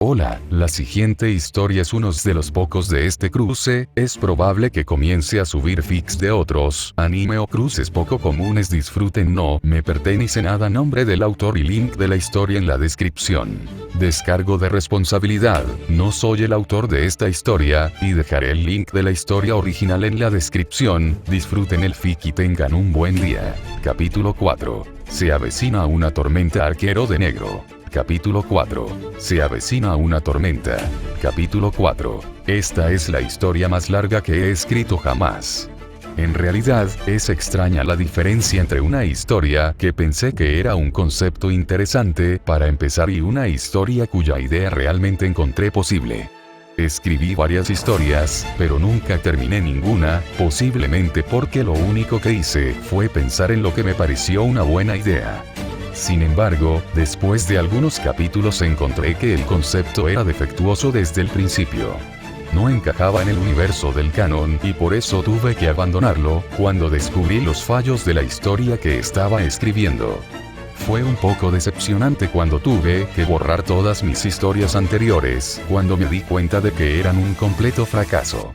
Hola, la siguiente historia es uno de los pocos de este cruce, es probable que comience a subir fics de otros anime o cruces poco comunes. Disfruten, no me pertenece nada. Nombre del autor y link de la historia en la descripción. Descargo de responsabilidad, no soy el autor de esta historia, y dejaré el link de la historia original en la descripción. Disfruten el fic y tengan un buen día. Capítulo 4. Se avecina una tormenta. Arquero de negro. Capítulo 4. Se avecina una tormenta. Capítulo 4. Esta es la historia más larga que he escrito jamás. En realidad, es extraña la diferencia entre una historia que pensé que era un concepto interesante para empezar y una historia cuya idea realmente encontré posible. Escribí varias historias, pero nunca terminé ninguna, posiblemente porque lo único que hice fue pensar en lo que me pareció una buena idea. Sin embargo, después de algunos capítulos encontré que el concepto era defectuoso desde el principio. No encajaba en el universo del canon y por eso tuve que abandonarlo cuando descubrí los fallos de la historia que estaba escribiendo. Fue un poco decepcionante cuando tuve que borrar todas mis historias anteriores, cuando me di cuenta de que eran un completo fracaso.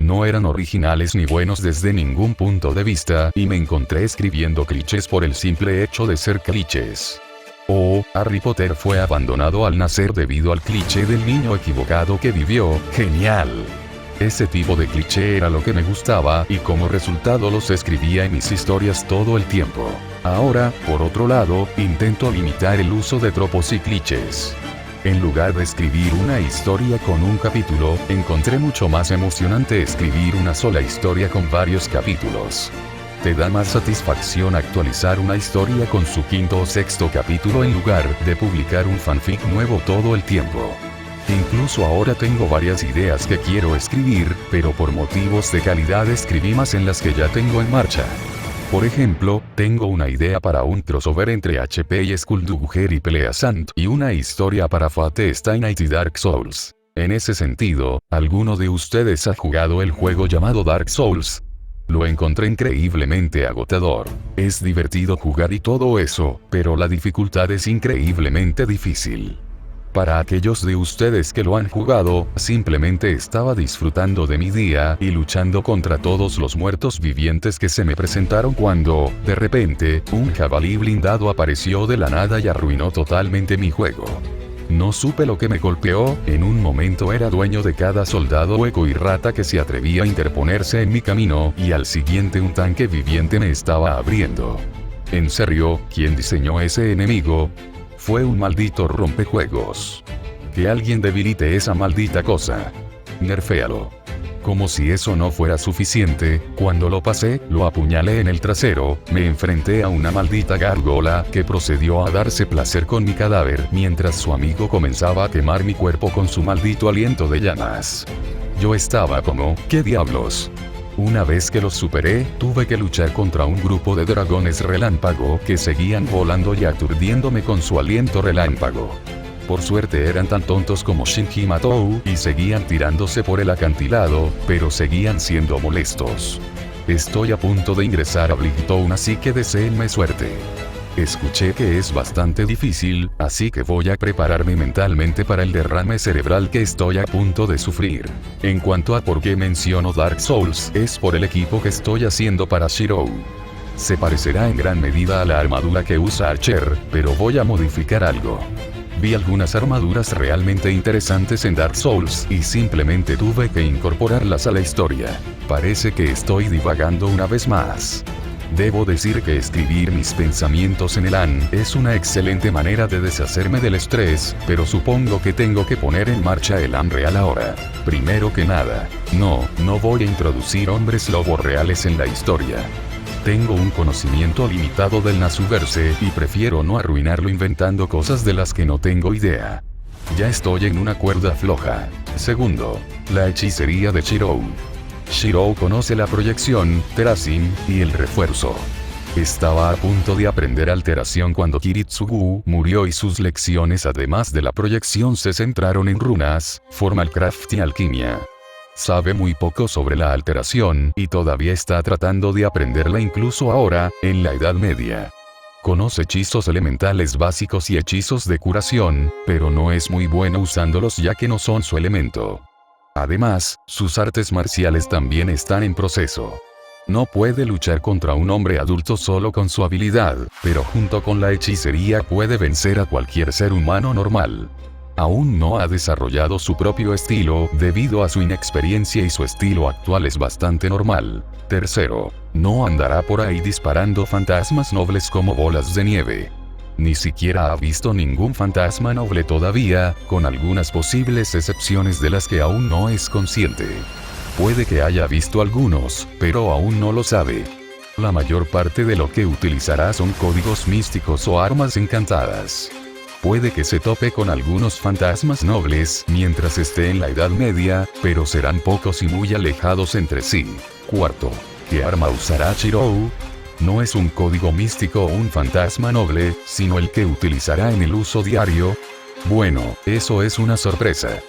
No eran originales ni buenos desde ningún punto de vista, y me encontré escribiendo clichés por el simple hecho de ser clichés. Harry Potter fue abandonado al nacer debido al cliché del niño equivocado que vivió. Genial. Ese tipo de cliché era lo que me gustaba, y como resultado los escribía en mis historias todo el tiempo. Ahora, por otro lado, intento limitar el uso de tropos y clichés. En lugar de escribir una historia con un capítulo, encontré mucho más emocionante escribir una sola historia con varios capítulos. Te da más satisfacción actualizar una historia con su quinto o sexto capítulo en lugar de publicar un fanfic nuevo todo el tiempo. Incluso ahora tengo varias ideas que quiero escribir, pero por motivos de calidad escribí más en las que ya tengo en marcha. Por ejemplo, tengo una idea para un crossover entre HP y Skuldugger y Peleasant, y una historia para Fate Stay Night y Dark Souls. En ese sentido, ¿alguno de ustedes ha jugado el juego llamado Dark Souls? Lo encontré increíblemente agotador. Es divertido jugar y todo eso, pero la dificultad es increíblemente difícil. Para aquellos de ustedes que lo han jugado, simplemente estaba disfrutando de mi día y luchando contra todos los muertos vivientes que se me presentaron cuando, de repente, un jabalí blindado apareció de la nada y arruinó totalmente mi juego. No supe lo que me golpeó, en un momento era dueño de cada soldado hueco y rata que se atrevía a interponerse en mi camino, y al siguiente un tanque viviente me estaba abriendo. En serio, ¿quién diseñó ese enemigo? Fue un maldito rompejuegos. Que alguien debilite esa maldita cosa. Nerféalo. Como si eso no fuera suficiente, cuando lo pasé, lo apuñalé en el trasero, me enfrenté a una maldita gárgola que procedió a darse placer con mi cadáver mientras su amigo comenzaba a quemar mi cuerpo con su maldito aliento de llamas. Yo estaba como, ¿qué diablos? Una vez que los superé, tuve que luchar contra un grupo de dragones relámpago que seguían volando y aturdiéndome con su aliento relámpago. Por suerte eran tan tontos como Shinji Matou y seguían tirándose por el acantilado, pero seguían siendo molestos. Estoy a punto de ingresar a Blighttown, así que deseenme suerte. Escuché que es bastante difícil, así que voy a prepararme mentalmente para el derrame cerebral que estoy a punto de sufrir. En cuanto a por qué menciono Dark Souls, es por el equipo que estoy haciendo para Shirou. Se parecerá en gran medida a la armadura que usa Archer, pero voy a modificar algo. Vi algunas armaduras realmente interesantes en Dark Souls y simplemente tuve que incorporarlas a la historia. Parece que estoy divagando una vez más. Debo decir que escribir mis pensamientos en el AN es una excelente manera de deshacerme del estrés, pero supongo que tengo que poner en marcha el AN real ahora. Primero que nada, no voy a introducir hombres lobos reales en la historia. Tengo un conocimiento limitado del Nasuverse y prefiero no arruinarlo inventando cosas de las que no tengo idea. Ya estoy en una cuerda floja. Segundo, la hechicería de Shirou. Shirou conoce la proyección, Terasym, y el refuerzo. Estaba a punto de aprender alteración cuando Kiritsugu murió y sus lecciones además de la proyección se centraron en runas, formalcraft y alquimia. Sabe muy poco sobre la alteración y todavía está tratando de aprenderla incluso ahora, en la Edad Media. Conoce hechizos elementales básicos y hechizos de curación, pero no es muy bueno usándolos ya que no son su elemento. Además, sus artes marciales también están en proceso. No puede luchar contra un hombre adulto solo con su habilidad, pero junto con la hechicería puede vencer a cualquier ser humano normal. Aún no ha desarrollado su propio estilo, debido a su inexperiencia y su estilo actual es bastante normal. Tercero, no andará por ahí disparando fantasmas nobles como bolas de nieve. Ni siquiera ha visto ningún fantasma noble todavía, con algunas posibles excepciones de las que aún no es consciente. Puede que haya visto algunos, pero aún no lo sabe. La mayor parte de lo que utilizará son códigos místicos o armas encantadas. Puede que se tope con algunos fantasmas nobles mientras esté en la Edad Media, pero serán pocos y muy alejados entre sí. Cuarto, ¿qué arma usará Chirou? No es un código místico o un fantasma noble, sino el que utilizará en el uso diario. Bueno, eso es una sorpresa.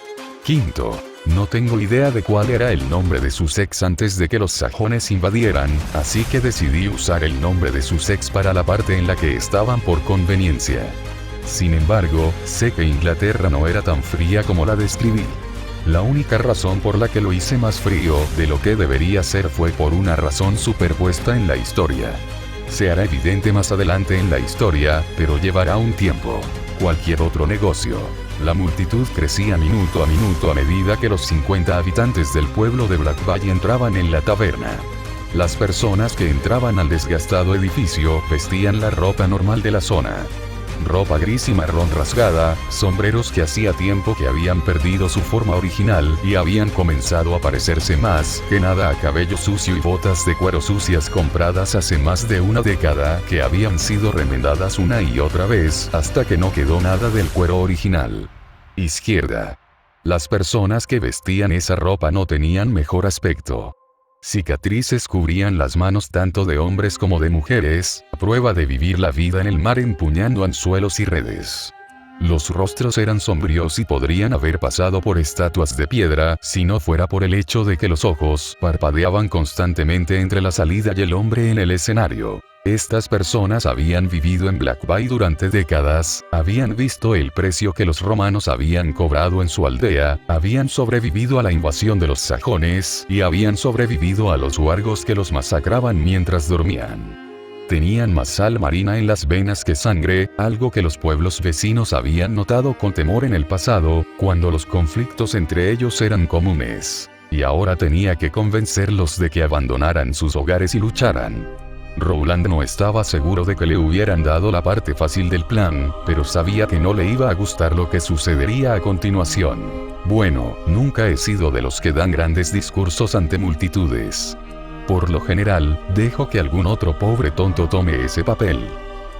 Quinto, no tengo idea de cuál era el nombre de su ex antes de que los sajones invadieran, así que decidí usar el nombre de su ex para la parte en la que estaban por conveniencia. Sin embargo, sé que Inglaterra no era tan fría como la describí. La única razón por la que lo hice más frío de lo que debería ser fue por una razón superpuesta en la historia. Se hará evidente más adelante en la historia, pero llevará un tiempo. Cualquier otro negocio. La multitud crecía minuto a minuto a medida que los 50 habitantes del pueblo de Black Valley entraban en la taberna. Las personas que entraban al desgastado edificio vestían la ropa normal de la zona. Ropa gris y marrón rasgada, sombreros que hacía tiempo que habían perdido su forma original y habían comenzado a parecerse más que nada a cabello sucio y botas de cuero sucias compradas hace más de una década que habían sido remendadas una y otra vez hasta que no quedó nada del cuero original. Izquierda. Las personas que vestían esa ropa no tenían mejor aspecto. Cicatrices cubrían las manos tanto de hombres como de mujeres, a prueba de vivir la vida en el mar empuñando anzuelos y redes. Los rostros eran sombríos y podrían haber pasado por estatuas de piedra si no fuera por el hecho de que los ojos parpadeaban constantemente entre la salida y el hombre en el escenario. Estas personas habían vivido en Black Bay durante décadas, habían visto el precio que los romanos habían cobrado en su aldea, habían sobrevivido a la invasión de los sajones, y habían sobrevivido a los huargos que los masacraban mientras dormían. Tenían más sal marina en las venas que sangre, algo que los pueblos vecinos habían notado con temor en el pasado, cuando los conflictos entre ellos eran comunes. Y ahora tenía que convencerlos de que abandonaran sus hogares y lucharan. Rowland no estaba seguro de que le hubieran dado la parte fácil del plan, pero sabía que no le iba a gustar lo que sucedería a continuación. Bueno, nunca he sido de los que dan grandes discursos ante multitudes. Por lo general, dejo que algún otro pobre tonto tome ese papel.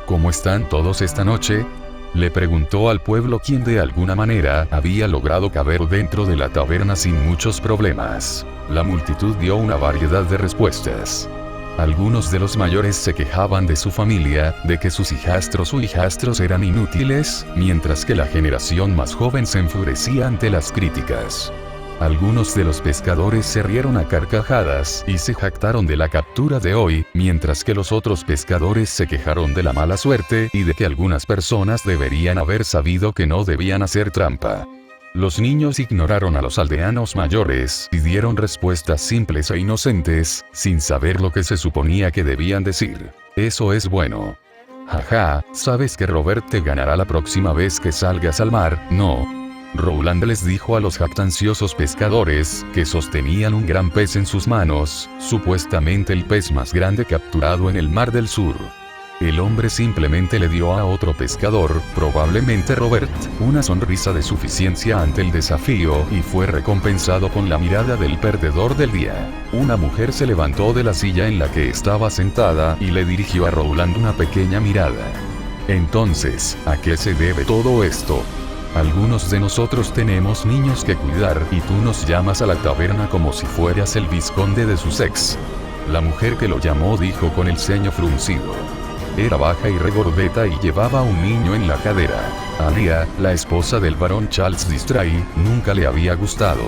¿Cómo están todos esta noche?, le preguntó al pueblo, quien de alguna manera había logrado caber dentro de la taberna sin muchos problemas. La multitud dio una variedad de respuestas. Algunos de los mayores se quejaban de su familia, de que sus hijastros o hijastros eran inútiles, mientras que la generación más joven se enfurecía ante las críticas. Algunos de los pescadores se rieron a carcajadas y se jactaron de la captura de hoy, mientras que los otros pescadores se quejaron de la mala suerte y de que algunas personas deberían haber sabido que no debían hacer trampa. Los niños ignoraron a los aldeanos mayores y dieron respuestas simples e inocentes, sin saber lo que se suponía que debían decir. Eso es bueno. Jaja, ¿sabes que Robert te ganará la próxima vez que salgas al mar? No. Rowland les dijo a los jactanciosos pescadores, que sostenían un gran pez en sus manos, supuestamente el pez más grande capturado en el Mar del Sur. El hombre simplemente le dio a otro pescador, probablemente Robert, una sonrisa de suficiencia ante el desafío y fue recompensado con la mirada del perdedor del día. Una mujer se levantó de la silla en la que estaba sentada y le dirigió a Rowland una pequeña mirada. Entonces, ¿a qué se debe todo esto? Algunos de nosotros tenemos niños que cuidar y tú nos llamas a la taberna como si fueras el vizconde de Sussex. La mujer que lo llamó dijo con el ceño fruncido. Era baja y regordeta y llevaba un niño en la cadera. Alia, la esposa del barón Charles Distray, nunca le había gustado.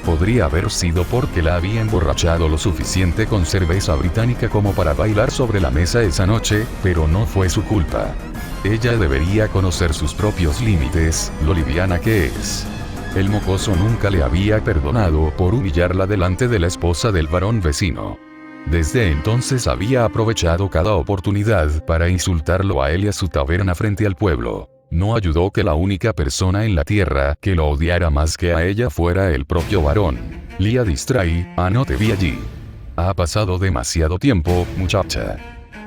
Podría haber sido porque la había emborrachado lo suficiente con cerveza británica como para bailar sobre la mesa esa noche, pero no fue su culpa. Ella debería conocer sus propios límites, lo liviana que es. El mocoso nunca le había perdonado por humillarla delante de la esposa del varón vecino. Desde entonces había aprovechado cada oportunidad para insultarlo a él y a su taberna frente al pueblo. No ayudó que la única persona en la tierra que lo odiara más que a ella fuera el propio varón. Lia Distray, no te vi allí. Ha pasado demasiado tiempo, muchacha.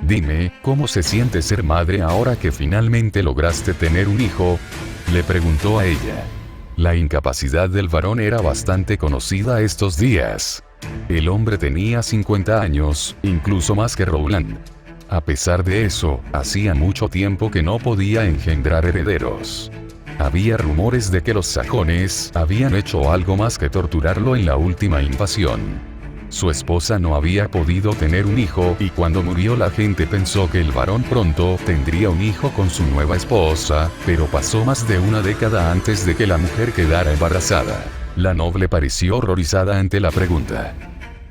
Dime, ¿cómo se siente ser madre ahora que finalmente lograste tener un hijo? Le preguntó a ella. La incapacidad del varón era bastante conocida estos días. El hombre tenía 50 años, incluso más que Rowland. A pesar de eso, hacía mucho tiempo que no podía engendrar herederos. Había rumores de que los sajones habían hecho algo más que torturarlo en la última invasión. Su esposa no había podido tener un hijo y cuando murió la gente pensó que el varón pronto tendría un hijo con su nueva esposa, pero pasó más de una década antes de que la mujer quedara embarazada. La noble pareció horrorizada ante la pregunta.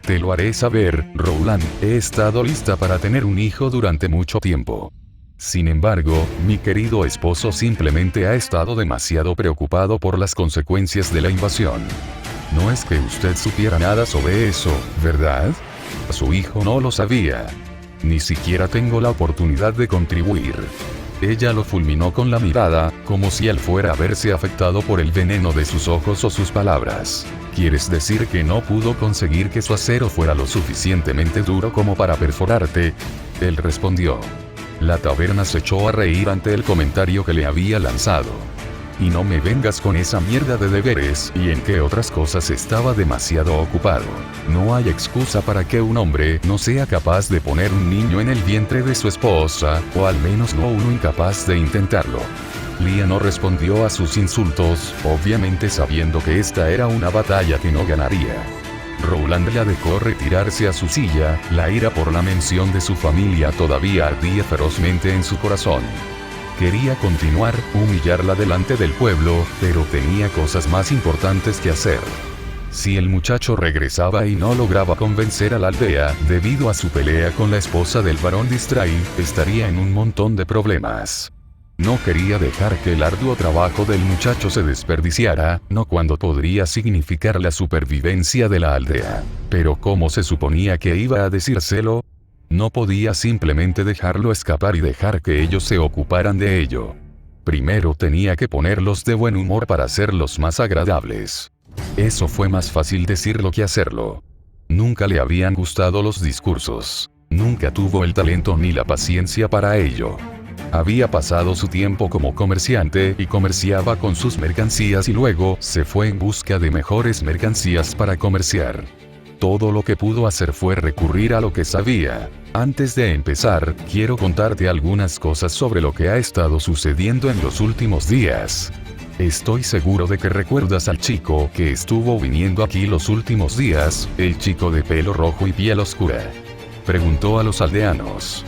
Te lo haré saber, Rowland, he estado lista para tener un hijo durante mucho tiempo. Sin embargo, mi querido esposo simplemente ha estado demasiado preocupado por las consecuencias de la invasión. No es que usted supiera nada sobre eso, ¿verdad? Su hijo no lo sabía. Ni siquiera tengo la oportunidad de contribuir. Ella lo fulminó con la mirada, como si él fuera a verse afectado por el veneno de sus ojos o sus palabras. ¿Quieres decir que no pudo conseguir que su acero fuera lo suficientemente duro como para perforarte? Él respondió. La taberna se echó a reír ante el comentario que le había lanzado. Y no me vengas con esa mierda de deberes y en qué otras cosas estaba demasiado ocupado. No hay excusa para que un hombre no sea capaz de poner un niño en el vientre de su esposa, o al menos no uno incapaz de intentarlo. Lia no respondió a sus insultos, obviamente sabiendo que esta era una batalla que no ganaría. Rowland la dejó retirarse a su silla, la ira por la mención de su familia todavía ardía ferozmente en su corazón. Quería continuar, humillarla delante del pueblo, pero tenía cosas más importantes que hacer. Si el muchacho regresaba y no lograba convencer a la aldea, debido a su pelea con la esposa del varón Distray, estaría en un montón de problemas. No quería dejar que el arduo trabajo del muchacho se desperdiciara, no cuando podría significar la supervivencia de la aldea. Pero ¿cómo se suponía que iba a decírselo? No podía simplemente dejarlo escapar y dejar que ellos se ocuparan de ello. Primero tenía que ponerlos de buen humor para hacerlos más agradables. Eso fue más fácil decirlo que hacerlo. Nunca le habían gustado los discursos. Nunca tuvo el talento ni la paciencia para ello. Había pasado su tiempo como comerciante y comerciaba con sus mercancías y luego se fue en busca de mejores mercancías para comerciar. Todo lo que pudo hacer fue recurrir a lo que sabía. Antes de empezar, quiero contarte algunas cosas sobre lo que ha estado sucediendo en los últimos días. Estoy seguro de que recuerdas al chico que estuvo viniendo aquí los últimos días, el chico de pelo rojo y piel oscura. Preguntó a los aldeanos.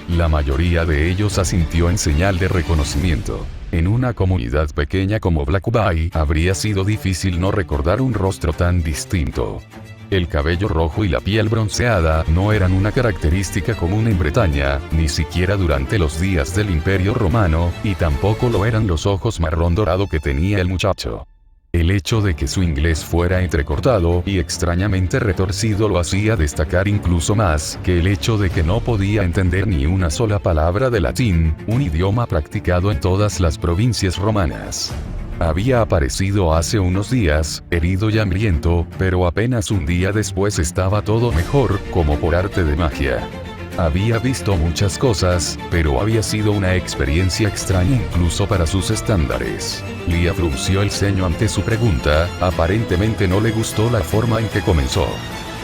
La mayoría de ellos asintió en señal de reconocimiento. En una comunidad pequeña como Black Bay, habría sido difícil no recordar un rostro tan distinto. El cabello rojo y la piel bronceada no eran una característica común en Bretaña, ni siquiera durante los días del Imperio Romano, y tampoco lo eran los ojos marrón dorado que tenía el muchacho. El hecho de que su inglés fuera entrecortado y extrañamente retorcido lo hacía destacar incluso más que el hecho de que no podía entender ni una sola palabra de latín, un idioma practicado en todas las provincias romanas. Había aparecido hace unos días, herido y hambriento, pero apenas un día después estaba todo mejor, como por arte de magia. Había visto muchas cosas, pero había sido una experiencia extraña incluso para sus estándares. Lia frunció el ceño ante su pregunta, aparentemente no le gustó la forma en que comenzó.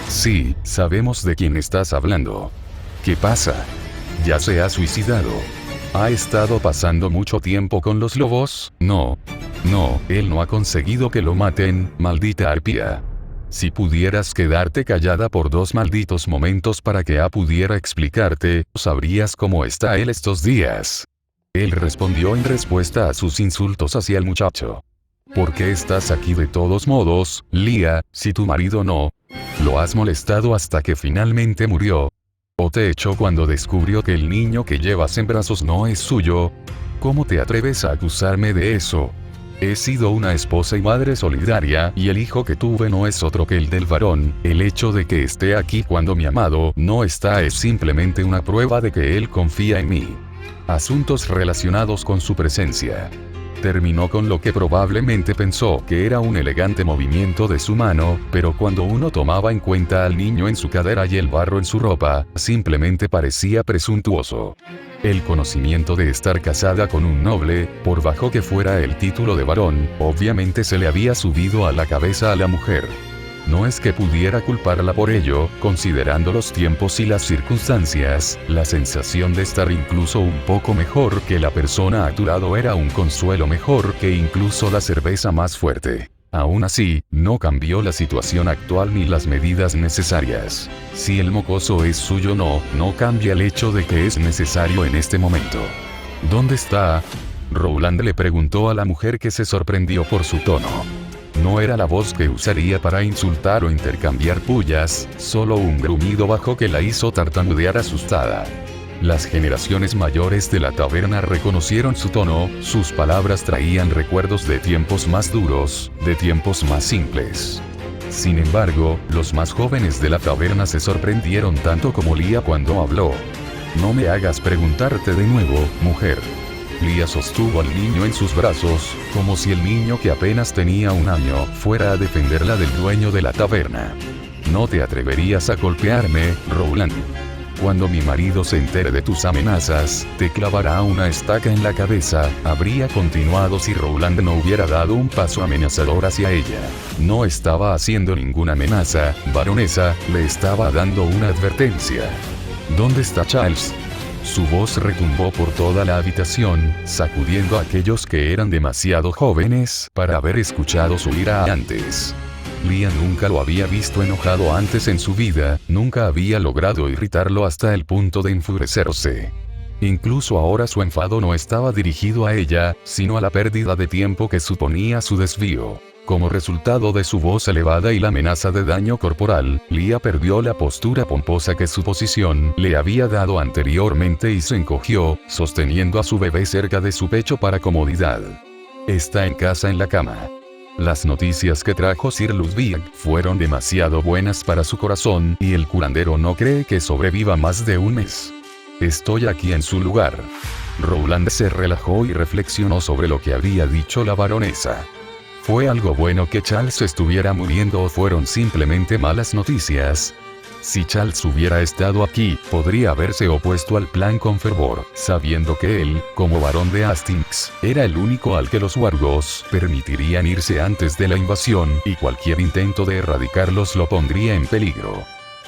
Sí, sabemos de quién estás hablando. ¿Qué pasa? ¿Ya se ha suicidado? ¿Ha estado pasando mucho tiempo con los lobos? No, él no ha conseguido que lo maten, maldita arpía. Si pudieras quedarte callada por 2 malditos momentos para que pudiera explicarte, sabrías cómo está él estos días. Él respondió en respuesta a sus insultos hacia el muchacho. ¿Por qué estás aquí de todos modos, Lia, si tu marido no lo has molestado hasta que finalmente murió? ¿O te echó cuando descubrió que el niño que llevas en brazos no es suyo? ¿Cómo te atreves a acusarme de eso? He sido una esposa y madre solidaria, y el hijo que tuve no es otro que el del varón. El hecho de que esté aquí cuando mi amado no está es simplemente una prueba de que él confía en mí. Asuntos relacionados con su presencia. Terminó con lo que probablemente pensó que era un elegante movimiento de su mano, pero cuando uno tomaba en cuenta al niño en su cadera y el barro en su ropa, simplemente parecía presuntuoso. El conocimiento de estar casada con un noble, por bajo que fuera el título de varón, obviamente se le había subido a la cabeza a la mujer. No es que pudiera culparla por ello, considerando los tiempos y las circunstancias, la sensación de estar incluso un poco mejor que la persona a tu lado era un consuelo mejor que incluso la cerveza más fuerte. Aún así, no cambió la situación actual ni las medidas necesarias. Si el mocoso es suyo no cambia el hecho de que es necesario en este momento. ¿Dónde está? Rowland le preguntó a la mujer, que se sorprendió por su tono. No era la voz que usaría para insultar o intercambiar pullas, solo un gruñido bajo que la hizo tartamudear asustada. Las generaciones mayores de la taberna reconocieron su tono, sus palabras traían recuerdos de tiempos más duros, de tiempos más simples. Sin embargo, los más jóvenes de la taberna se sorprendieron tanto como Lia cuando habló. No me hagas preguntarte de nuevo, mujer. Lia sostuvo al niño en sus brazos, como si el niño, que apenas tenía 1 año, fuera a defenderla del dueño de la taberna. No te atreverías a golpearme, Rowland. Cuando mi marido se entere de tus amenazas, te clavará una estaca en la cabeza, habría continuado si Rowland no hubiera dado un paso amenazador hacia ella. No estaba haciendo ninguna amenaza, baronesa, le estaba dando una advertencia. ¿Dónde está Charles? Su voz retumbó por toda la habitación, sacudiendo a aquellos que eran demasiado jóvenes para haber escuchado su ira antes. Lia nunca lo había visto enojado antes en su vida, nunca había logrado irritarlo hasta el punto de enfurecerse. Incluso ahora su enfado no estaba dirigido a ella, sino a la pérdida de tiempo que suponía su desvío. Como resultado de su voz elevada y la amenaza de daño corporal, Lia perdió la postura pomposa que su posición le había dado anteriormente y se encogió, sosteniendo a su bebé cerca de su pecho para comodidad. Está en casa en la cama. Las noticias que trajo Sir Ludwig fueron demasiado buenas para su corazón, y el curandero no cree que sobreviva más de 1 mes. Estoy aquí en su lugar. Rowland se relajó y reflexionó sobre lo que había dicho la baronesa. ¿Fue algo bueno que Charles estuviera muriendo o fueron simplemente malas noticias? Si Charles hubiera estado aquí, podría haberse opuesto al plan con fervor, sabiendo que él, como barón de Hastings, era el único al que los wargos permitirían irse antes de la invasión, y cualquier intento de erradicarlos lo pondría en peligro.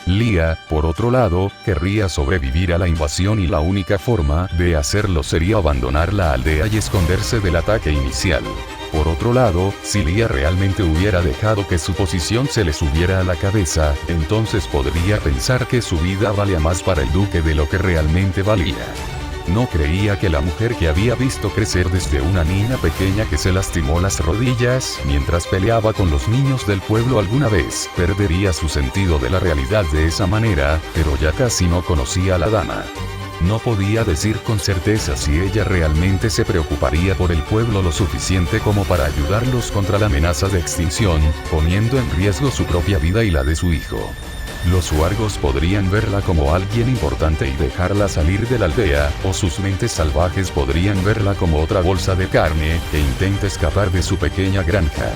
Lia, por otro lado, querría sobrevivir a la invasión y la única forma de hacerlo sería abandonar la aldea y esconderse del ataque inicial. Por otro lado, si Lia realmente hubiera dejado que su posición se le subiera a la cabeza, entonces podría pensar que su vida valía más para el duque de lo que realmente valía. No creía que la mujer que había visto crecer desde una niña pequeña que se lastimó las rodillas mientras peleaba con los niños del pueblo alguna vez perdería su sentido de la realidad de esa manera, pero ya casi no conocía a la dama. No podía decir con certeza si ella realmente se preocuparía por el pueblo lo suficiente como para ayudarlos contra la amenaza de extinción, poniendo en riesgo su propia vida y la de su hijo. Los wargos podrían verla como alguien importante y dejarla salir de la aldea, o sus mentes salvajes podrían verla como otra bolsa de carne que intenta escapar de su pequeña granja.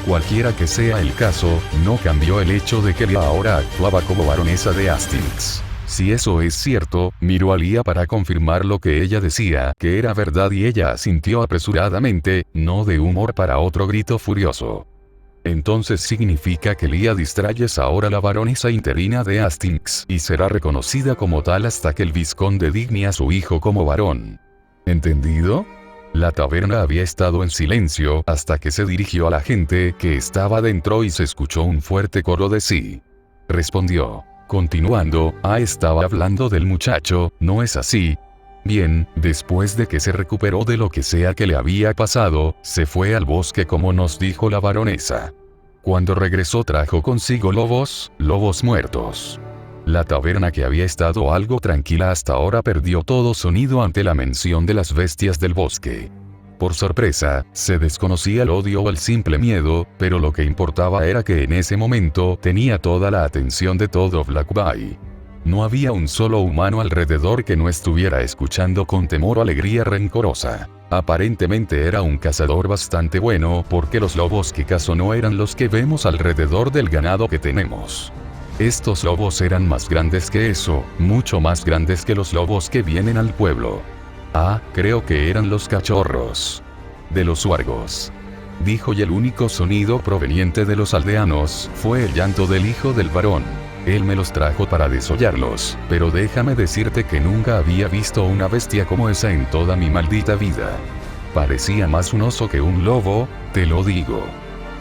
Cualquiera que sea el caso, no cambió el hecho de que Lia ahora actuaba como baronesa de Hastings. Si eso es cierto, miró a Lia para confirmar lo que ella decía, que era verdad, y ella asintió apresuradamente, no de humor para otro grito furioso. Entonces significa que Lia Distraye es ahora la baronesa interina de Hastings, y será reconocida como tal hasta que el vizconde digne a su hijo como varón. ¿Entendido? La taberna había estado en silencio hasta que se dirigió a la gente que estaba dentro y se escuchó un fuerte coro de sí. Respondió. Continuando, estaba hablando del muchacho, ¿no es así? Bien, después de que se recuperó de lo que sea que le había pasado, se fue al bosque como nos dijo la baronesa. Cuando regresó trajo consigo lobos muertos. La taberna, que había estado algo tranquila hasta ahora, perdió todo sonido ante la mención de las bestias del bosque. Por sorpresa, se desconocía el odio o el simple miedo, pero lo que importaba era que en ese momento tenía toda la atención de todo Black Bay. No había un solo humano alrededor que no estuviera escuchando con temor o alegría rencorosa. Aparentemente era un cazador bastante bueno, porque los lobos que cazó no eran los que vemos alrededor del ganado que tenemos. Estos lobos eran más grandes que eso, mucho más grandes que los lobos que vienen al pueblo. Ah, creo que eran los cachorros de los huargos, dijo, y el único sonido proveniente de los aldeanos fue el llanto del hijo del varón. Él me los trajo para desollarlos, pero déjame decirte que nunca había visto una bestia como esa en toda mi maldita vida. Parecía más un oso que un lobo, te lo digo.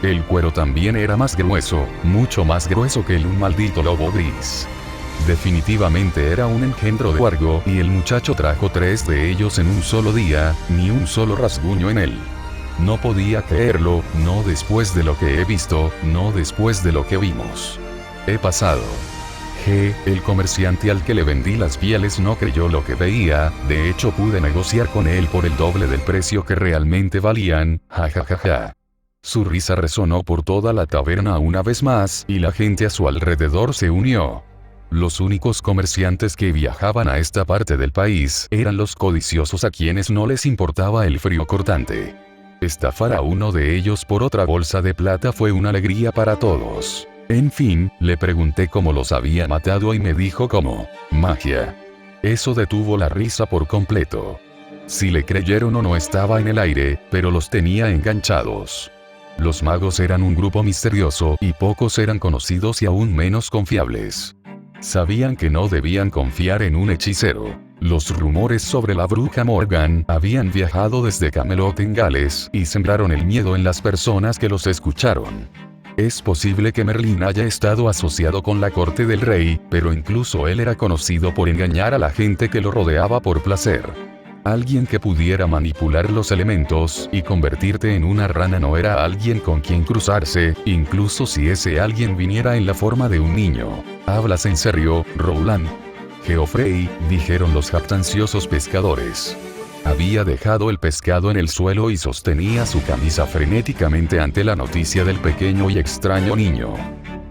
El cuero también era más grueso, mucho más grueso que el de un maldito lobo gris. Definitivamente era un engendro de huargo, y el muchacho trajo 3 de ellos en un solo día, ni un solo rasguño en él. No podía creerlo, no después de lo que he visto, no después de lo que vimos. He pasado. El comerciante al que le vendí las pieles no creyó lo que veía, de hecho pude negociar con él por el doble del precio que realmente valían, jajajaja. Su risa resonó por toda la taberna una vez más, y la gente a su alrededor se unió. Los únicos comerciantes que viajaban a esta parte del país eran los codiciosos, a quienes no les importaba el frío cortante. Estafar a uno de ellos por otra bolsa de plata fue una alegría para todos. En fin, le pregunté cómo los había matado y me dijo como magia. Eso detuvo la risa por completo. Si le creyeron o no estaba en el aire, pero los tenía enganchados. Los magos eran un grupo misterioso, y pocos eran conocidos y aún menos confiables. Sabían que no debían confiar en un hechicero. Los rumores sobre la bruja Morgan habían viajado desde Camelot en Gales, y sembraron el miedo en las personas que los escucharon. Es posible que Merlín haya estado asociado con la corte del rey, pero incluso él era conocido por engañar a la gente que lo rodeaba por placer. Alguien que pudiera manipular los elementos y convertirte en una rana no era alguien con quien cruzarse, incluso si ese alguien viniera en la forma de un niño. ¿Hablas en serio, Rowland? Geoffrey, dijeron los jactanciosos pescadores. Había dejado el pescado en el suelo y sostenía su camisa frenéticamente ante la noticia del pequeño y extraño niño.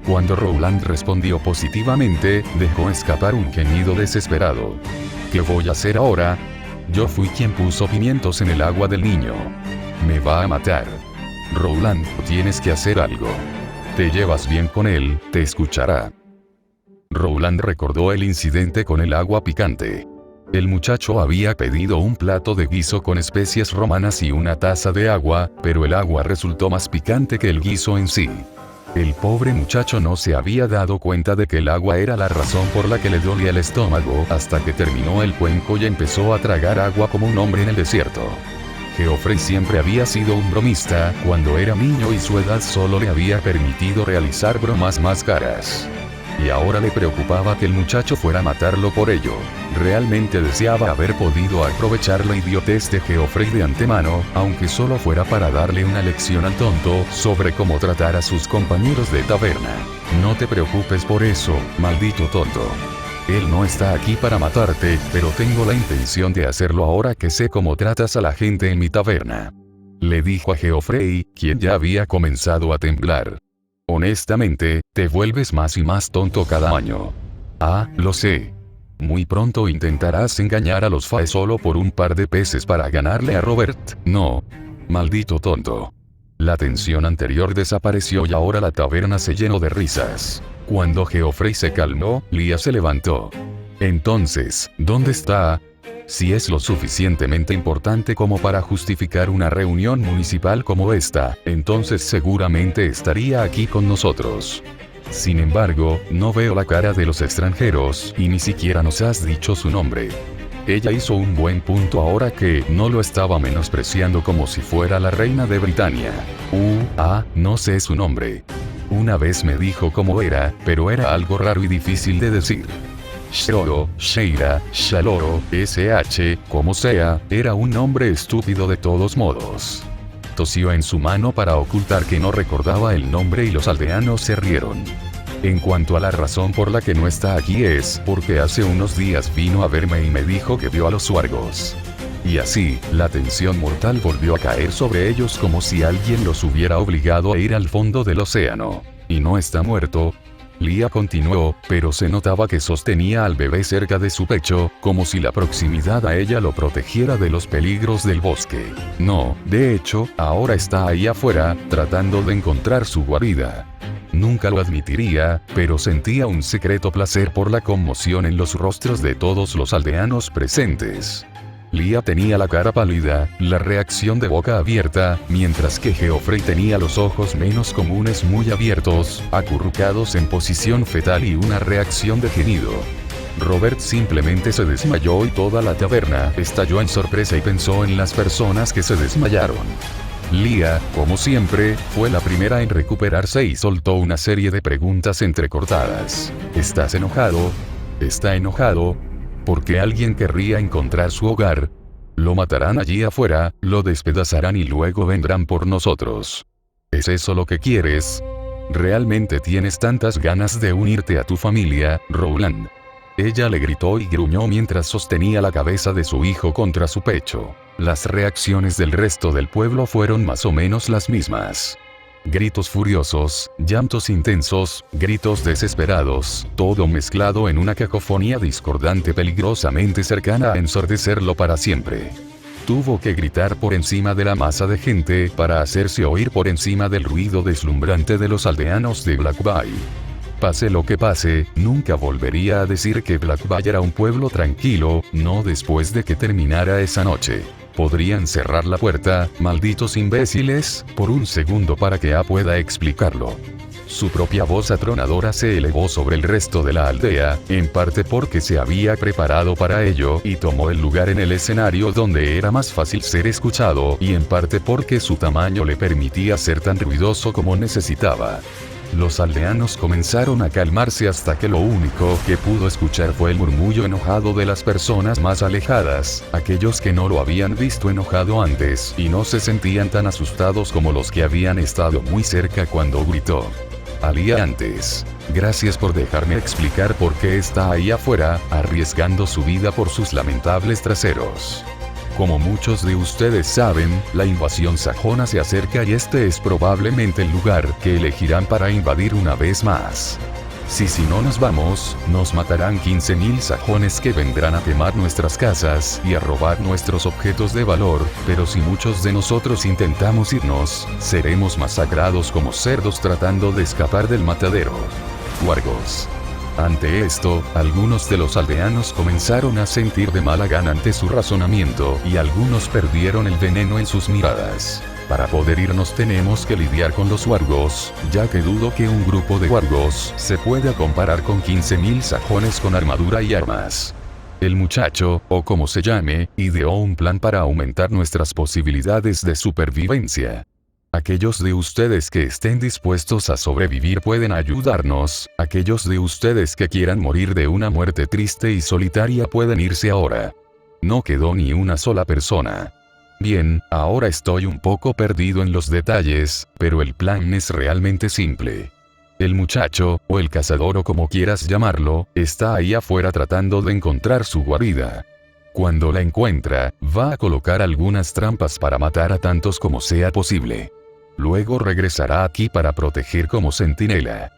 Cuando Rowland respondió positivamente, dejó escapar un gemido desesperado. ¿Qué voy a hacer ahora? Yo fui quien puso pimientos en el agua del niño. Me va a matar. Rowland, tienes que hacer algo. Te llevas bien con él, te escuchará. Rowland recordó el incidente con el agua picante. El muchacho había pedido un plato de guiso con especias romanas y una taza de agua, pero el agua resultó más picante que el guiso en sí. El pobre muchacho no se había dado cuenta de que el agua era la razón por la que le dolía el estómago, hasta que terminó el cuenco y empezó a tragar agua como un hombre en el desierto. Geoffrey siempre había sido un bromista cuando era niño, y su edad solo le había permitido realizar bromas más caras. Y ahora le preocupaba que el muchacho fuera a matarlo por ello. Realmente deseaba haber podido aprovechar la idiotez de Geoffrey de antemano, aunque solo fuera para darle una lección al tonto sobre cómo tratar a sus compañeros de taberna. No te preocupes por eso, maldito tonto. Él no está aquí para matarte, pero tengo la intención de hacerlo ahora que sé cómo tratas a la gente en mi taberna. Le dijo a Geoffrey, quien ya había comenzado a temblar. Honestamente, te vuelves más y más tonto cada año. Ah, lo sé. Muy pronto intentarás engañar a los Fae solo por un par de peces para ganarle a Robert. No. Maldito tonto. La tensión anterior desapareció y ahora la taberna se llenó de risas. Cuando Geoffrey se calmó, Lia se levantó. Entonces, ¿dónde está? Si es lo suficientemente importante como para justificar una reunión municipal como esta, entonces seguramente estaría aquí con nosotros. Sin embargo, no veo la cara de los extranjeros, y ni siquiera nos has dicho su nombre. Ella hizo un buen punto ahora que no lo estaba menospreciando como si fuera la reina de Britania. No sé su nombre. Una vez me dijo cómo era, pero era algo raro y difícil de decir. Shoro, Sheira, Shaloro, SH, como sea, era un nombre estúpido de todos modos. Tosió en su mano para ocultar que no recordaba el nombre y los aldeanos se rieron. En cuanto a la razón por la que no está aquí es porque hace unos días vino a verme y me dijo que vio a los huargos. Y así, la tensión mortal volvió a caer sobre ellos como si alguien los hubiera obligado a ir al fondo del océano. ¿Y no está muerto? Lia continuó, pero se notaba que sostenía al bebé cerca de su pecho, como si la proximidad a ella lo protegiera de los peligros del bosque. No, de hecho, ahora está ahí afuera, tratando de encontrar su guarida. Nunca lo admitiría, pero sentía un secreto placer por la conmoción en los rostros de todos los aldeanos presentes. Lia tenía la cara pálida, la reacción de boca abierta, mientras que Geoffrey tenía los ojos menos comunes muy abiertos, acurrucados en posición fetal y una reacción de gemido. Robert simplemente se desmayó y toda la taberna estalló en sorpresa y pensó en las personas que se desmayaron. Lia, como siempre, fue la primera en recuperarse y soltó una serie de preguntas entrecortadas. ¿Estás enojado? ¿Está enojado? ¿Por qué alguien querría encontrar su hogar? Lo matarán allí afuera, lo despedazarán y luego vendrán por nosotros. ¿Es eso lo que quieres? ¿Realmente tienes tantas ganas de unirte a tu familia, Rowland? Ella le gritó y gruñó mientras sostenía la cabeza de su hijo contra su pecho. Las reacciones del resto del pueblo fueron más o menos las mismas. Gritos furiosos, llantos intensos, gritos desesperados, todo mezclado en una cacofonía discordante peligrosamente cercana a ensordecerlo para siempre. Tuvo que gritar por encima de la masa de gente para hacerse oír por encima del ruido deslumbrante de los aldeanos de Black Bay. Pase lo que pase, nunca volvería a decir que Black Bay era un pueblo tranquilo, no después de que terminara esa noche. Podrían cerrar la puerta, malditos imbéciles, por un segundo para que A pueda explicarlo. Su propia voz atronadora se elevó sobre el resto de la aldea, en parte porque se había preparado para ello y tomó el lugar en el escenario donde era más fácil ser escuchado y en parte porque su tamaño le permitía ser tan ruidoso como necesitaba. Los aldeanos comenzaron a calmarse hasta que lo único que pudo escuchar fue el murmullo enojado de las personas más alejadas, aquellos que no lo habían visto enojado antes y no se sentían tan asustados como los que habían estado muy cerca cuando gritó. Alía antes. Gracias por dejarme explicar por qué está ahí afuera, arriesgando su vida por sus lamentables traseros. Como muchos de ustedes saben, la invasión sajona se acerca y este es probablemente el lugar que elegirán para invadir una vez más. Si no nos vamos, nos matarán 15.000 sajones que vendrán a quemar nuestras casas y a robar nuestros objetos de valor, pero si muchos de nosotros intentamos irnos, seremos masacrados como cerdos tratando de escapar del matadero. Huargos. Ante esto, algunos de los aldeanos comenzaron a sentir de mala gana ante su razonamiento y algunos perdieron el veneno en sus miradas. Para poder irnos tenemos que lidiar con los huargos, ya que dudo que un grupo de huargos se pueda comparar con 15.000 sajones con armadura y armas. El muchacho, o como se llame, ideó un plan para aumentar nuestras posibilidades de supervivencia. Aquellos de ustedes que estén dispuestos a sobrevivir pueden ayudarnos, aquellos de ustedes que quieran morir de una muerte triste y solitaria pueden irse ahora. No quedó ni una sola persona. Bien, ahora estoy un poco perdido en los detalles, pero el plan es realmente simple. El muchacho, o el cazador o como quieras llamarlo, está ahí afuera tratando de encontrar su guarida. Cuando la encuentra, va a colocar algunas trampas para matar a tantos como sea posible. Luego regresará aquí para proteger como centinela.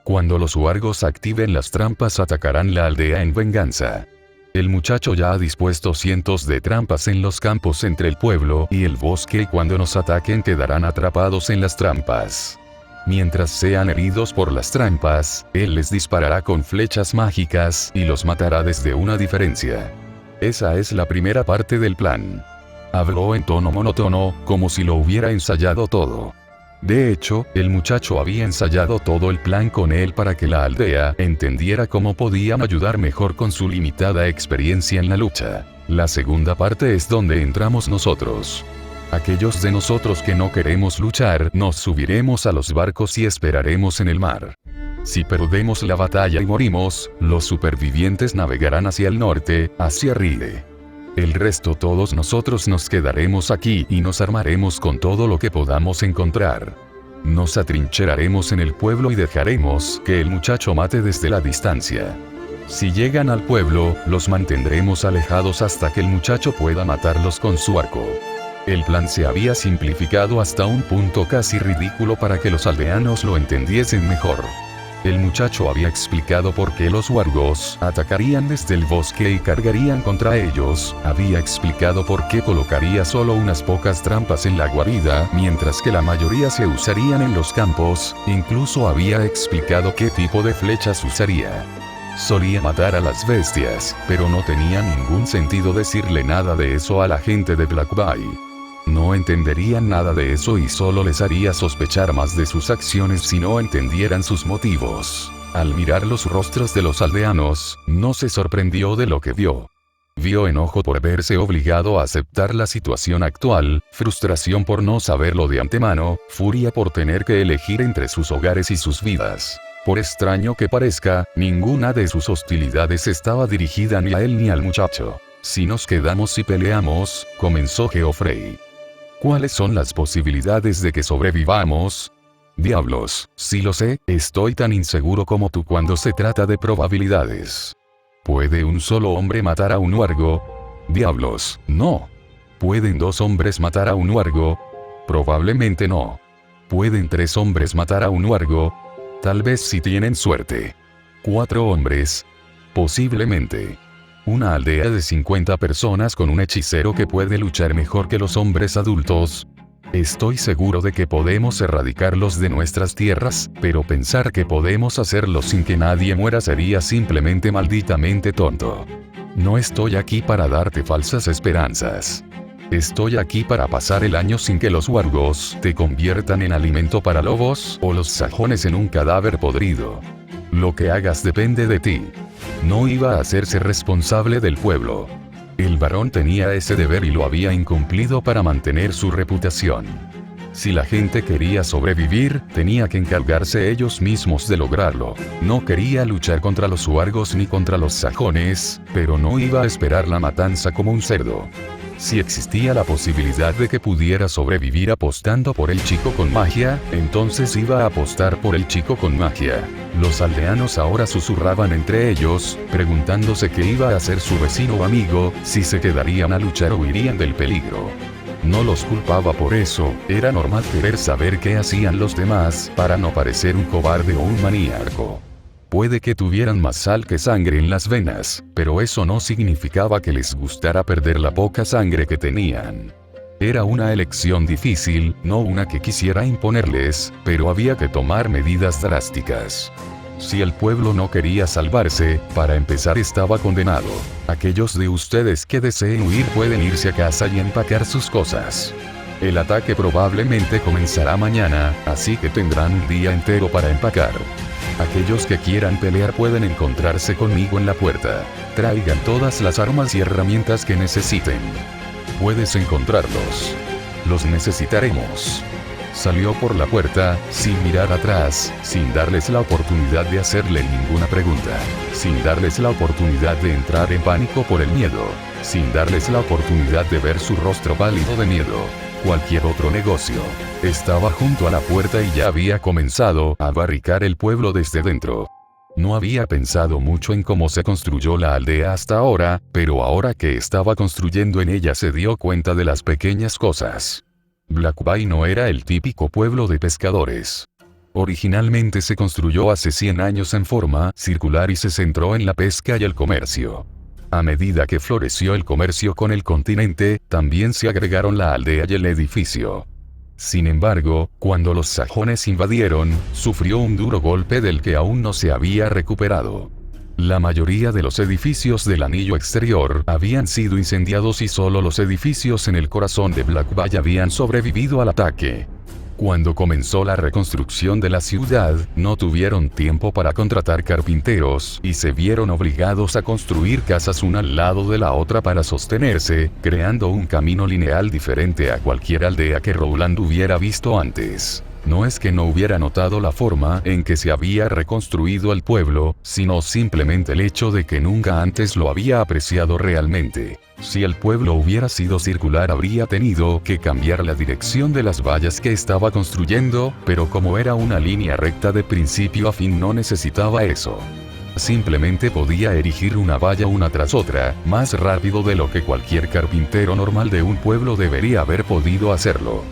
Cuando los huargos activen las trampas atacarán la aldea en venganza. El muchacho ya ha dispuesto cientos de trampas en los campos entre el pueblo y el bosque y cuando nos ataquen quedarán atrapados en las trampas. Mientras sean heridos por las trampas, él les disparará con flechas mágicas y los matará desde una diferencia. Esa es la primera parte del plan. Habló en tono monótono, como si lo hubiera ensayado todo. De hecho, el muchacho había ensayado todo el plan con él para que la aldea entendiera cómo podían ayudar mejor con su limitada experiencia en la lucha. La segunda parte es donde entramos nosotros. Aquellos de nosotros que no queremos luchar, nos subiremos a los barcos y esperaremos en el mar. Si perdemos la batalla y morimos, los supervivientes navegarán hacia el norte, hacia Ride. El resto todos nosotros nos quedaremos aquí y nos armaremos con todo lo que podamos encontrar. Nos atrincheraremos en el pueblo y dejaremos que el muchacho mate desde la distancia. Si llegan al pueblo, los mantendremos alejados hasta que el muchacho pueda matarlos con su arco. El plan se había simplificado hasta un punto casi ridículo para que los aldeanos lo entendiesen mejor. El muchacho había explicado por qué los wargos atacarían desde el bosque y cargarían contra ellos, había explicado por qué colocaría solo unas pocas trampas en la guarida, mientras que la mayoría se usarían en los campos, incluso había explicado qué tipo de flechas usaría. Solía matar a las bestias, pero no tenía ningún sentido decirle nada de eso a la gente de Black Bay. No entenderían nada de eso y solo les haría sospechar más de sus acciones si no entendieran sus motivos. Al mirar los rostros de los aldeanos, no se sorprendió de lo que vio. Vio enojo por verse obligado a aceptar la situación actual, frustración por no saberlo de antemano, furia por tener que elegir entre sus hogares y sus vidas. Por extraño que parezca, ninguna de sus hostilidades estaba dirigida ni a él ni al muchacho. Si nos quedamos y peleamos, comenzó Geoffrey. ¿Cuáles son las posibilidades de que sobrevivamos? Diablos, sí lo sé, estoy tan inseguro como tú cuando se trata de probabilidades. ¿Puede un solo hombre matar a un wargo? Diablos, no. ¿Pueden 2 hombres matar a un wargo? Probablemente no. ¿Pueden 3 hombres matar a un wargo? Tal vez si tienen suerte. 4 hombres. Posiblemente. Una aldea de 50 personas con un hechicero que puede luchar mejor que los hombres adultos. Estoy seguro de que podemos erradicarlos de nuestras tierras, pero pensar que podemos hacerlo sin que nadie muera sería simplemente malditamente tonto. No estoy aquí para darte falsas esperanzas. Estoy aquí para pasar el año sin que los wargos te conviertan en alimento para lobos o los sajones en un cadáver podrido. Lo que hagas depende de ti. No iba a hacerse responsable del pueblo. El varón tenía ese deber y lo había incumplido para mantener su reputación. Si la gente quería sobrevivir, tenía que encargarse ellos mismos de lograrlo. No quería luchar contra los wargos ni contra los sajones, pero no iba a esperar la matanza como un cerdo. Si existía la posibilidad de que pudiera sobrevivir apostando por el chico con magia, entonces iba a apostar por el chico con magia. Los aldeanos ahora susurraban entre ellos, preguntándose qué iba a hacer su vecino o amigo, si se quedarían a luchar o huirían del peligro. No los culpaba por eso, era normal querer saber qué hacían los demás, para no parecer un cobarde o un maníaco. Puede que tuvieran más sal que sangre en las venas, pero eso no significaba que les gustara perder la poca sangre que tenían. Era una elección difícil, no una que quisiera imponerles, pero había que tomar medidas drásticas. Si el pueblo no quería salvarse, para empezar estaba condenado. Aquellos de ustedes que deseen huir pueden irse a casa y empacar sus cosas. El ataque probablemente comenzará mañana, así que tendrán un día entero para empacar. Aquellos que quieran pelear pueden encontrarse conmigo en la puerta. Traigan todas las armas y herramientas que necesiten. Puedes encontrarlos. Los necesitaremos. Salió por la puerta, sin mirar atrás, sin darles la oportunidad de hacerle ninguna pregunta, sin darles la oportunidad de entrar en pánico por el miedo, sin darles la oportunidad de ver su rostro pálido de miedo. Cualquier otro negocio. Estaba junto a la puerta y ya había comenzado a barricar el pueblo desde dentro. No había pensado mucho en cómo se construyó la aldea hasta ahora, pero ahora que estaba construyendo en ella se dio cuenta de las pequeñas cosas. Black Bay no era el típico pueblo de pescadores. Originalmente se construyó hace 100 años en forma circular y se centró en la pesca y el comercio. A medida que floreció el comercio con el continente, también se agregaron la aldea y el edificio. Sin embargo, cuando los sajones invadieron, sufrió un duro golpe del que aún no se había recuperado. La mayoría de los edificios del anillo exterior habían sido incendiados y solo los edificios en el corazón de Black Bay habían sobrevivido al ataque. Cuando comenzó la reconstrucción de la ciudad, no tuvieron tiempo para contratar carpinteros, y se vieron obligados a construir casas una al lado de la otra para sostenerse, creando un camino lineal diferente a cualquier aldea que Rowland hubiera visto antes. No es que no hubiera notado la forma en que se había reconstruido el pueblo, sino simplemente el hecho de que nunca antes lo había apreciado realmente. Si el pueblo hubiera sido circular habría tenido que cambiar la dirección de las vallas que estaba construyendo, pero como era una línea recta de principio a fin no necesitaba eso. Simplemente podía erigir una valla una tras otra, más rápido de lo que cualquier carpintero normal de un pueblo debería haber podido hacerlo.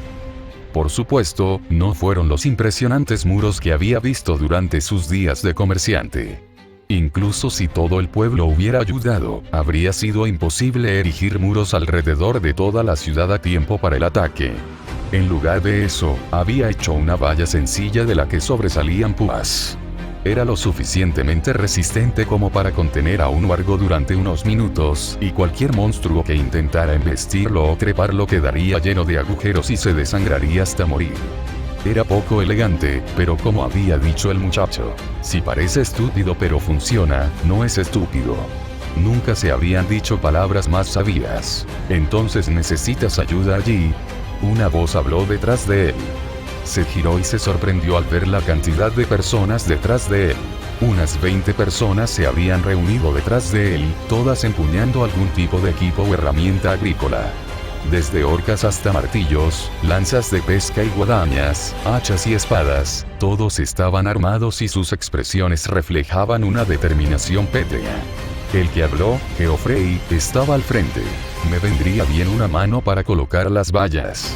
Por supuesto, no fueron los impresionantes muros que había visto durante sus días de comerciante. Incluso si todo el pueblo hubiera ayudado, habría sido imposible erigir muros alrededor de toda la ciudad a tiempo para el ataque. En lugar de eso, había hecho una valla sencilla de la que sobresalían púas. Era lo suficientemente resistente como para contener a un huargo durante unos minutos, y cualquier monstruo que intentara embestirlo o treparlo quedaría lleno de agujeros y se desangraría hasta morir. Era poco elegante, pero como había dicho el muchacho, si parece estúpido pero funciona, no es estúpido. Nunca se habían dicho palabras más sabias. Entonces necesitas ayuda allí. Una voz habló detrás de él. Se giró y se sorprendió al ver la cantidad de personas detrás de él. Unas 20 personas se habían reunido detrás de él, todas empuñando algún tipo de equipo o herramienta agrícola. Desde horcas hasta martillos, lanzas de pesca y guadañas, hachas y espadas, todos estaban armados y sus expresiones reflejaban una determinación pétrea. El que habló, Geoffrey, estaba al frente. Me vendría bien una mano para colocar las vallas.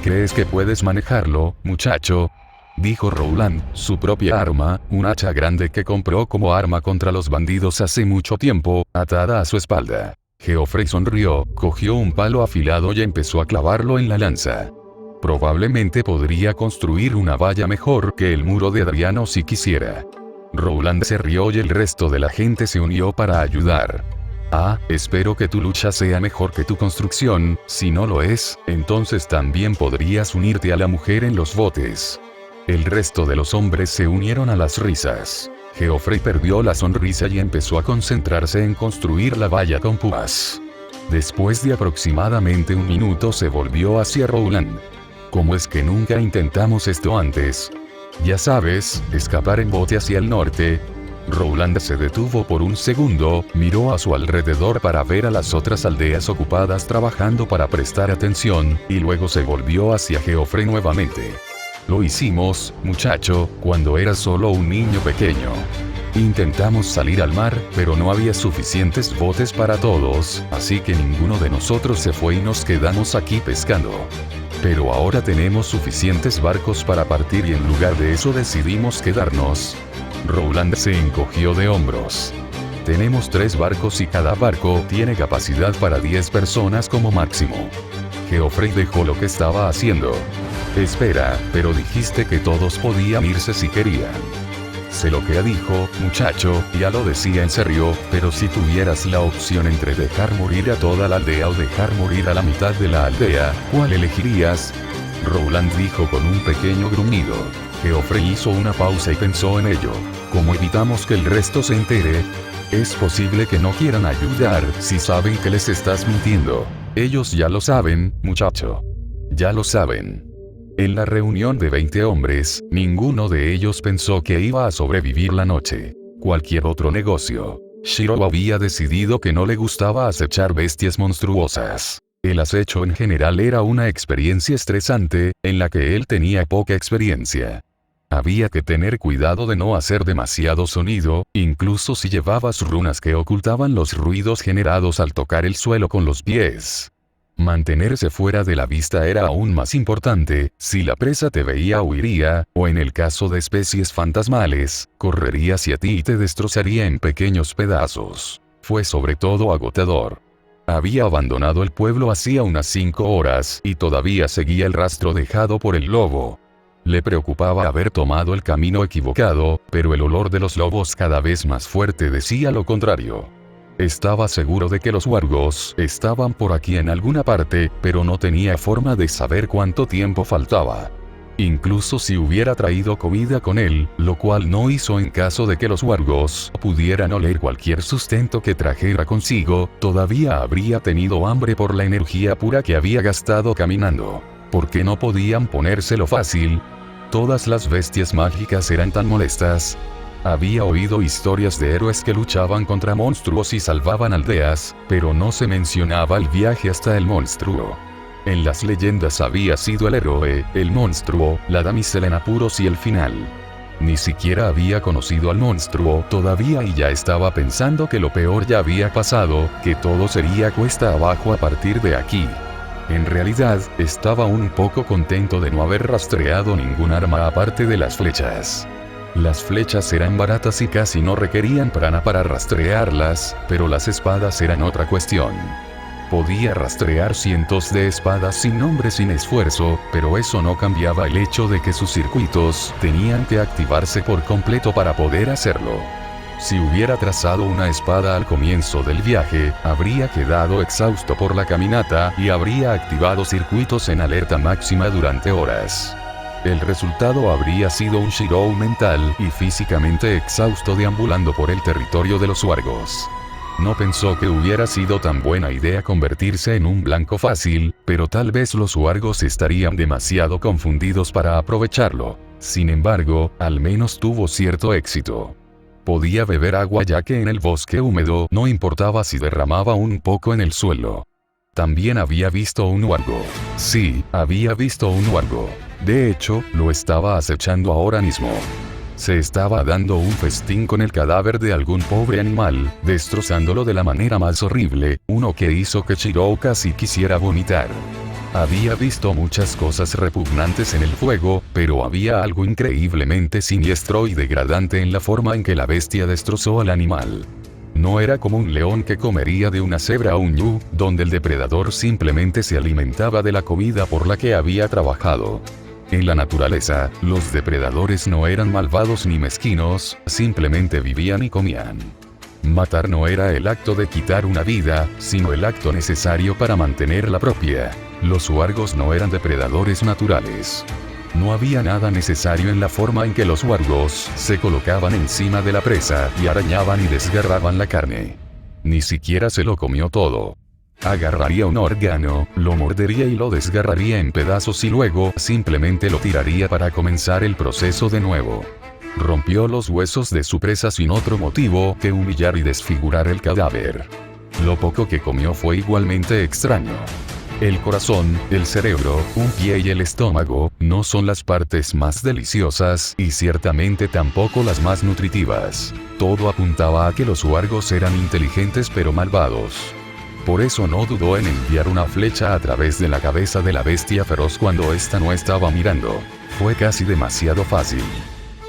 ¿Crees que puedes manejarlo, muchacho? Dijo Rowland, su propia arma, un hacha grande que compró como arma contra los bandidos hace mucho tiempo, atada a su espalda. Geoffrey sonrió, cogió un palo afilado y empezó a clavarlo en la lanza. Probablemente podría construir una valla mejor que el muro de Adriano si quisiera. Rowland se rió y el resto de la gente se unió para ayudar. Espero que tu lucha sea mejor que tu construcción, si no lo es, entonces también podrías unirte a la mujer en los botes. El resto de los hombres se unieron a las risas. Geoffrey perdió la sonrisa y empezó a concentrarse en construir la valla con púas. Después de aproximadamente un minuto se volvió hacia Rowland. ¿Cómo es que nunca intentamos esto antes? Ya sabes, escapar en bote hacia el norte. Rowland se detuvo por un segundo, miró a su alrededor para ver a las otras aldeas ocupadas trabajando para prestar atención, y luego se volvió hacia Geoffrey nuevamente. Lo hicimos, muchacho, cuando eras solo un niño pequeño. Intentamos salir al mar, pero no había suficientes botes para todos, así que ninguno de nosotros se fue y nos quedamos aquí pescando. Pero ahora tenemos suficientes barcos para partir y en lugar de eso decidimos quedarnos. Rowland se encogió de hombros. Tenemos 3 barcos y cada barco tiene capacidad para 10 personas como máximo. Geoffrey dejó lo que estaba haciendo. Espera, pero dijiste que todos podían irse si querían. Sé lo que dijo, muchacho, ya lo decía en serio, pero si tuvieras la opción entre dejar morir a toda la aldea o dejar morir a la mitad de la aldea, ¿cuál elegirías? Rowland dijo con un pequeño gruñido. Geoffrey hizo una pausa y pensó en ello. ¿Cómo evitamos que el resto se entere? Es posible que no quieran ayudar si saben que les estás mintiendo. Ellos ya lo saben, muchacho. Ya lo saben. En la reunión de 20 hombres, ninguno de ellos pensó que iba a sobrevivir la noche. Cualquier otro negocio. Shiro había decidido que no le gustaba acechar bestias monstruosas. El acecho en general era una experiencia estresante, en la que él tenía poca experiencia. Había que tener cuidado de no hacer demasiado sonido, incluso si llevabas runas que ocultaban los ruidos generados al tocar el suelo con los pies. Mantenerse fuera de la vista era aún más importante, si la presa te veía huiría, o en el caso de especies fantasmales, correría hacia ti y te destrozaría en pequeños pedazos. Fue sobre todo agotador. Había abandonado el pueblo hacía unas 5 horas y todavía seguía el rastro dejado por el lobo. Le preocupaba haber tomado el camino equivocado, pero el olor de los lobos cada vez más fuerte decía lo contrario. Estaba seguro de que los wargos estaban por aquí en alguna parte, pero no tenía forma de saber cuánto tiempo faltaba. Incluso si hubiera traído comida con él, lo cual no hizo en caso de que los wargos pudieran oler cualquier sustento que trajera consigo, todavía habría tenido hambre por la energía pura que había gastado caminando. ¿Por qué no podían ponérselo fácil? Todas las bestias mágicas eran tan molestas. Había oído historias de héroes que luchaban contra monstruos y salvaban aldeas, pero no se mencionaba el viaje hasta el monstruo. En las leyendas había sido el héroe, el monstruo, la damisela en apuros y el final. Ni siquiera había conocido al monstruo todavía y ya estaba pensando que lo peor ya había pasado, que todo sería cuesta abajo a partir de aquí. En realidad, estaba un poco contento de no haber rastreado ningún arma aparte de las flechas. Las flechas eran baratas y casi no requerían prana para rastrearlas, pero las espadas eran otra cuestión. Podía rastrear cientos de espadas sin nombre sin esfuerzo, pero eso no cambiaba el hecho de que sus circuitos tenían que activarse por completo para poder hacerlo. Si hubiera trazado una espada al comienzo del viaje, habría quedado exhausto por la caminata y habría activado circuitos en alerta máxima durante horas. El resultado habría sido un Shirou mental y físicamente exhausto deambulando por el territorio de los wargos. No pensó que hubiera sido tan buena idea convertirse en un blanco fácil, pero tal vez los wargos estarían demasiado confundidos para aprovecharlo. Sin embargo, al menos tuvo cierto éxito. Podía beber agua ya que en el bosque húmedo no importaba si derramaba un poco en el suelo. También había visto un wargo. Sí, había visto un wargo. De hecho, lo estaba acechando ahora mismo. Se estaba dando un festín con el cadáver de algún pobre animal, destrozándolo de la manera más horrible, uno que hizo que Shirou casi quisiera vomitar. Había visto muchas cosas repugnantes en el fuego, pero había algo increíblemente siniestro y degradante en la forma en que la bestia destrozó al animal. No era como un león que comería de una cebra o un ñu, donde el depredador simplemente se alimentaba de la comida por la que había trabajado. En la naturaleza, los depredadores no eran malvados ni mezquinos, simplemente vivían y comían. Matar no era el acto de quitar una vida, sino el acto necesario para mantener la propia. Los wargos no eran depredadores naturales. No había nada necesario en la forma en que los wargos se colocaban encima de la presa y arañaban y desgarraban la carne. Ni siquiera se lo comió todo. Agarraría un órgano, lo mordería y lo desgarraría en pedazos y luego simplemente lo tiraría para comenzar el proceso de nuevo. Rompió los huesos de su presa sin otro motivo que humillar y desfigurar el cadáver. Lo poco que comió fue igualmente extraño. El corazón, el cerebro, un pie y el estómago no son las partes más deliciosas y ciertamente tampoco las más nutritivas. Todo apuntaba a que los wargos eran inteligentes pero malvados. Por eso no dudó en enviar una flecha a través de la cabeza de la bestia feroz cuando ésta no estaba mirando. Fue casi demasiado fácil.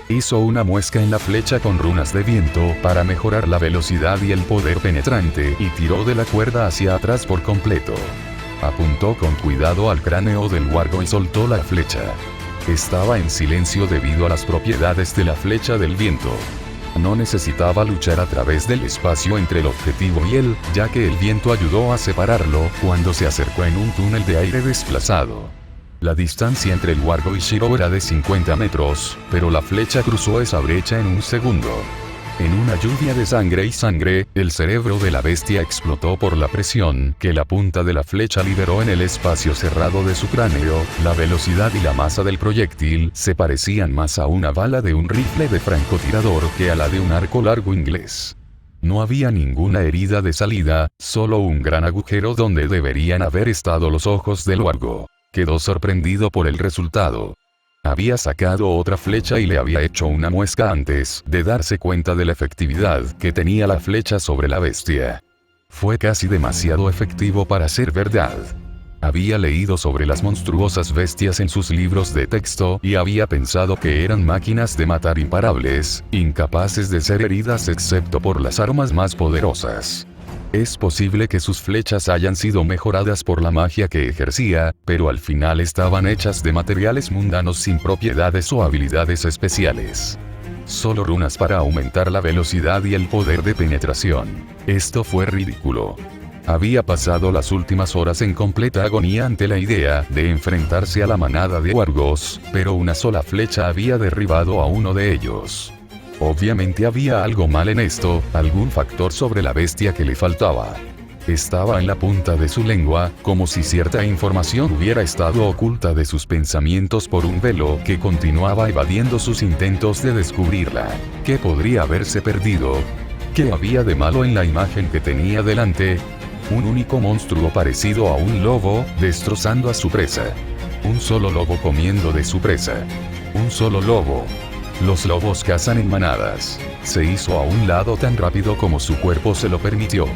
Hizo una muesca en la flecha con runas de viento para mejorar la velocidad y el poder penetrante y tiró de la cuerda hacia atrás por completo. Apuntó con cuidado al cráneo del wargo y soltó la flecha. Estaba en silencio debido a las propiedades de la flecha del viento. No necesitaba luchar a través del espacio entre el objetivo y él, ya que el viento ayudó a separarlo cuando se acercó en un túnel de aire desplazado. La distancia entre el wargo y Shirou era de 50 metros, pero la flecha cruzó esa brecha en un segundo. En una lluvia de sangre y sangre, el cerebro de la bestia explotó por la presión que la punta de la flecha liberó en el espacio cerrado de su cráneo. La velocidad y la masa del proyectil se parecían más a una bala de un rifle de francotirador que a la de un arco largo inglés. No había ninguna herida de salida, solo un gran agujero donde deberían haber estado los ojos del wargo. Quedó sorprendido por el resultado. Había sacado otra flecha y le había hecho una muesca antes de darse cuenta de la efectividad que tenía la flecha sobre la bestia. Fue casi demasiado efectivo para ser verdad. Había leído sobre las monstruosas bestias en sus libros de texto y había pensado que eran máquinas de matar imparables, incapaces de ser heridas excepto por las armas más poderosas. Es posible que sus flechas hayan sido mejoradas por la magia que ejercía, pero al final estaban hechas de materiales mundanos sin propiedades o habilidades especiales. Solo runas para aumentar la velocidad y el poder de penetración. Esto fue ridículo. Había pasado las últimas horas en completa agonía ante la idea de enfrentarse a la manada de wargos, pero una sola flecha había derribado a uno de ellos. Obviamente había algo mal en esto, algún factor sobre la bestia que le faltaba. Estaba en la punta de su lengua, como si cierta información hubiera estado oculta de sus pensamientos por un velo que continuaba evadiendo sus intentos de descubrirla. ¿Qué podría haberse perdido? ¿Qué había de malo en la imagen que tenía delante? Un único monstruo parecido a un lobo, destrozando a su presa. Un solo lobo comiendo de su presa. Un solo lobo. Los lobos cazan en manadas. Se hizo a un lado tan rápido como su cuerpo se lo permitió.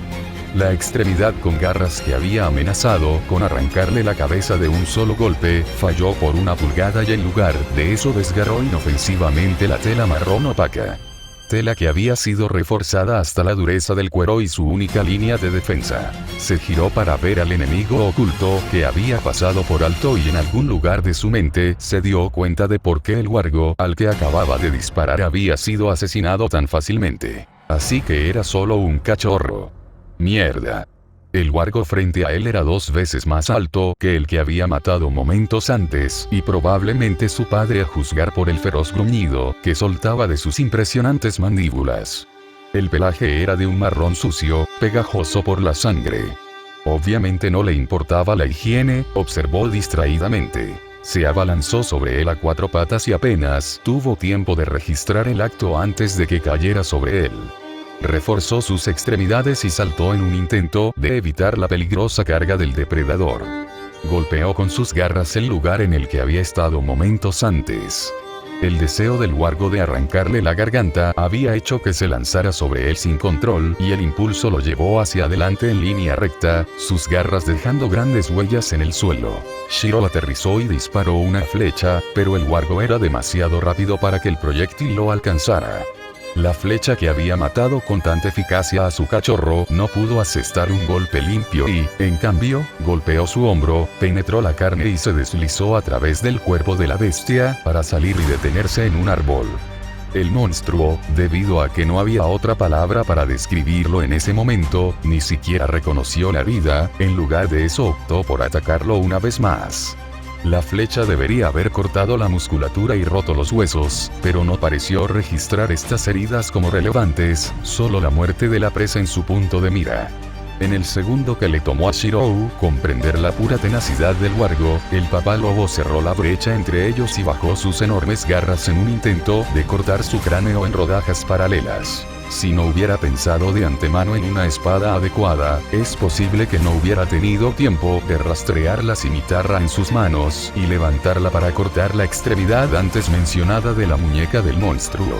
La extremidad con garras que había amenazado con arrancarle la cabeza de un solo golpe, falló por una pulgada y en lugar de eso desgarró inofensivamente la tela marrón opaca. Tela que había sido reforzada hasta la dureza del cuero y su única línea de defensa. Se giró para ver al enemigo oculto que había pasado por alto y en algún lugar de su mente se dio cuenta de por qué el wargo al que acababa de disparar había sido asesinado tan fácilmente. Así que era solo un cachorro. Mierda. El wargo frente a él era 2 veces más alto que el que había matado momentos antes y probablemente su padre a juzgar por el feroz gruñido que soltaba de sus impresionantes mandíbulas. El pelaje era de un marrón sucio, pegajoso por la sangre. Obviamente no le importaba la higiene, observó distraídamente. Se abalanzó sobre él a 4 patas y apenas tuvo tiempo de registrar el acto antes de que cayera sobre él. Reforzó sus extremidades y saltó en un intento de evitar la peligrosa carga del depredador. Golpeó con sus garras el lugar en el que había estado momentos antes. El deseo del wargo de arrancarle la garganta había hecho que se lanzara sobre él sin control y el impulso lo llevó hacia adelante en línea recta, sus garras dejando grandes huellas en el suelo. Shiro aterrizó y disparó una flecha, pero el wargo era demasiado rápido para que el proyectil lo alcanzara. La flecha que había matado con tanta eficacia a su cachorro no pudo asestar un golpe limpio y, en cambio, golpeó su hombro, penetró la carne y se deslizó a través del cuerpo de la bestia para salir y detenerse en un árbol. El monstruo, debido a que no había otra palabra para describirlo en ese momento, ni siquiera reconoció la vida, en lugar de eso optó por atacarlo una vez más. La flecha debería haber cortado la musculatura y roto los huesos, pero no pareció registrar estas heridas como relevantes, solo la muerte de la presa en su punto de mira. En el segundo que le tomó a Shirou comprender la pura tenacidad del wargo, el papá lobo cerró la brecha entre ellos y bajó sus enormes garras en un intento de cortar su cráneo en rodajas paralelas. Si no hubiera pensado de antemano en una espada adecuada, es posible que no hubiera tenido tiempo de rastrear la cimitarra en sus manos y levantarla para cortar la extremidad antes mencionada de la muñeca del monstruo.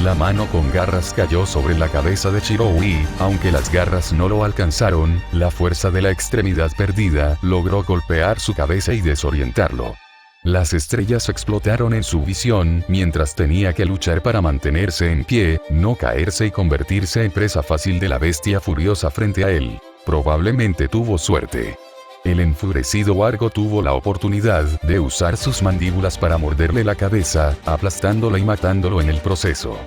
La mano con garras cayó sobre la cabeza de Shirou y, aunque las garras no lo alcanzaron, la fuerza de la extremidad perdida logró golpear su cabeza y desorientarlo. Las estrellas explotaron en su visión mientras tenía que luchar para mantenerse en pie, no caerse y convertirse en presa fácil de la bestia furiosa frente a él. Probablemente tuvo suerte. El enfurecido wargo tuvo la oportunidad de usar sus mandíbulas para morderle la cabeza, aplastándolo y matándolo en el proceso.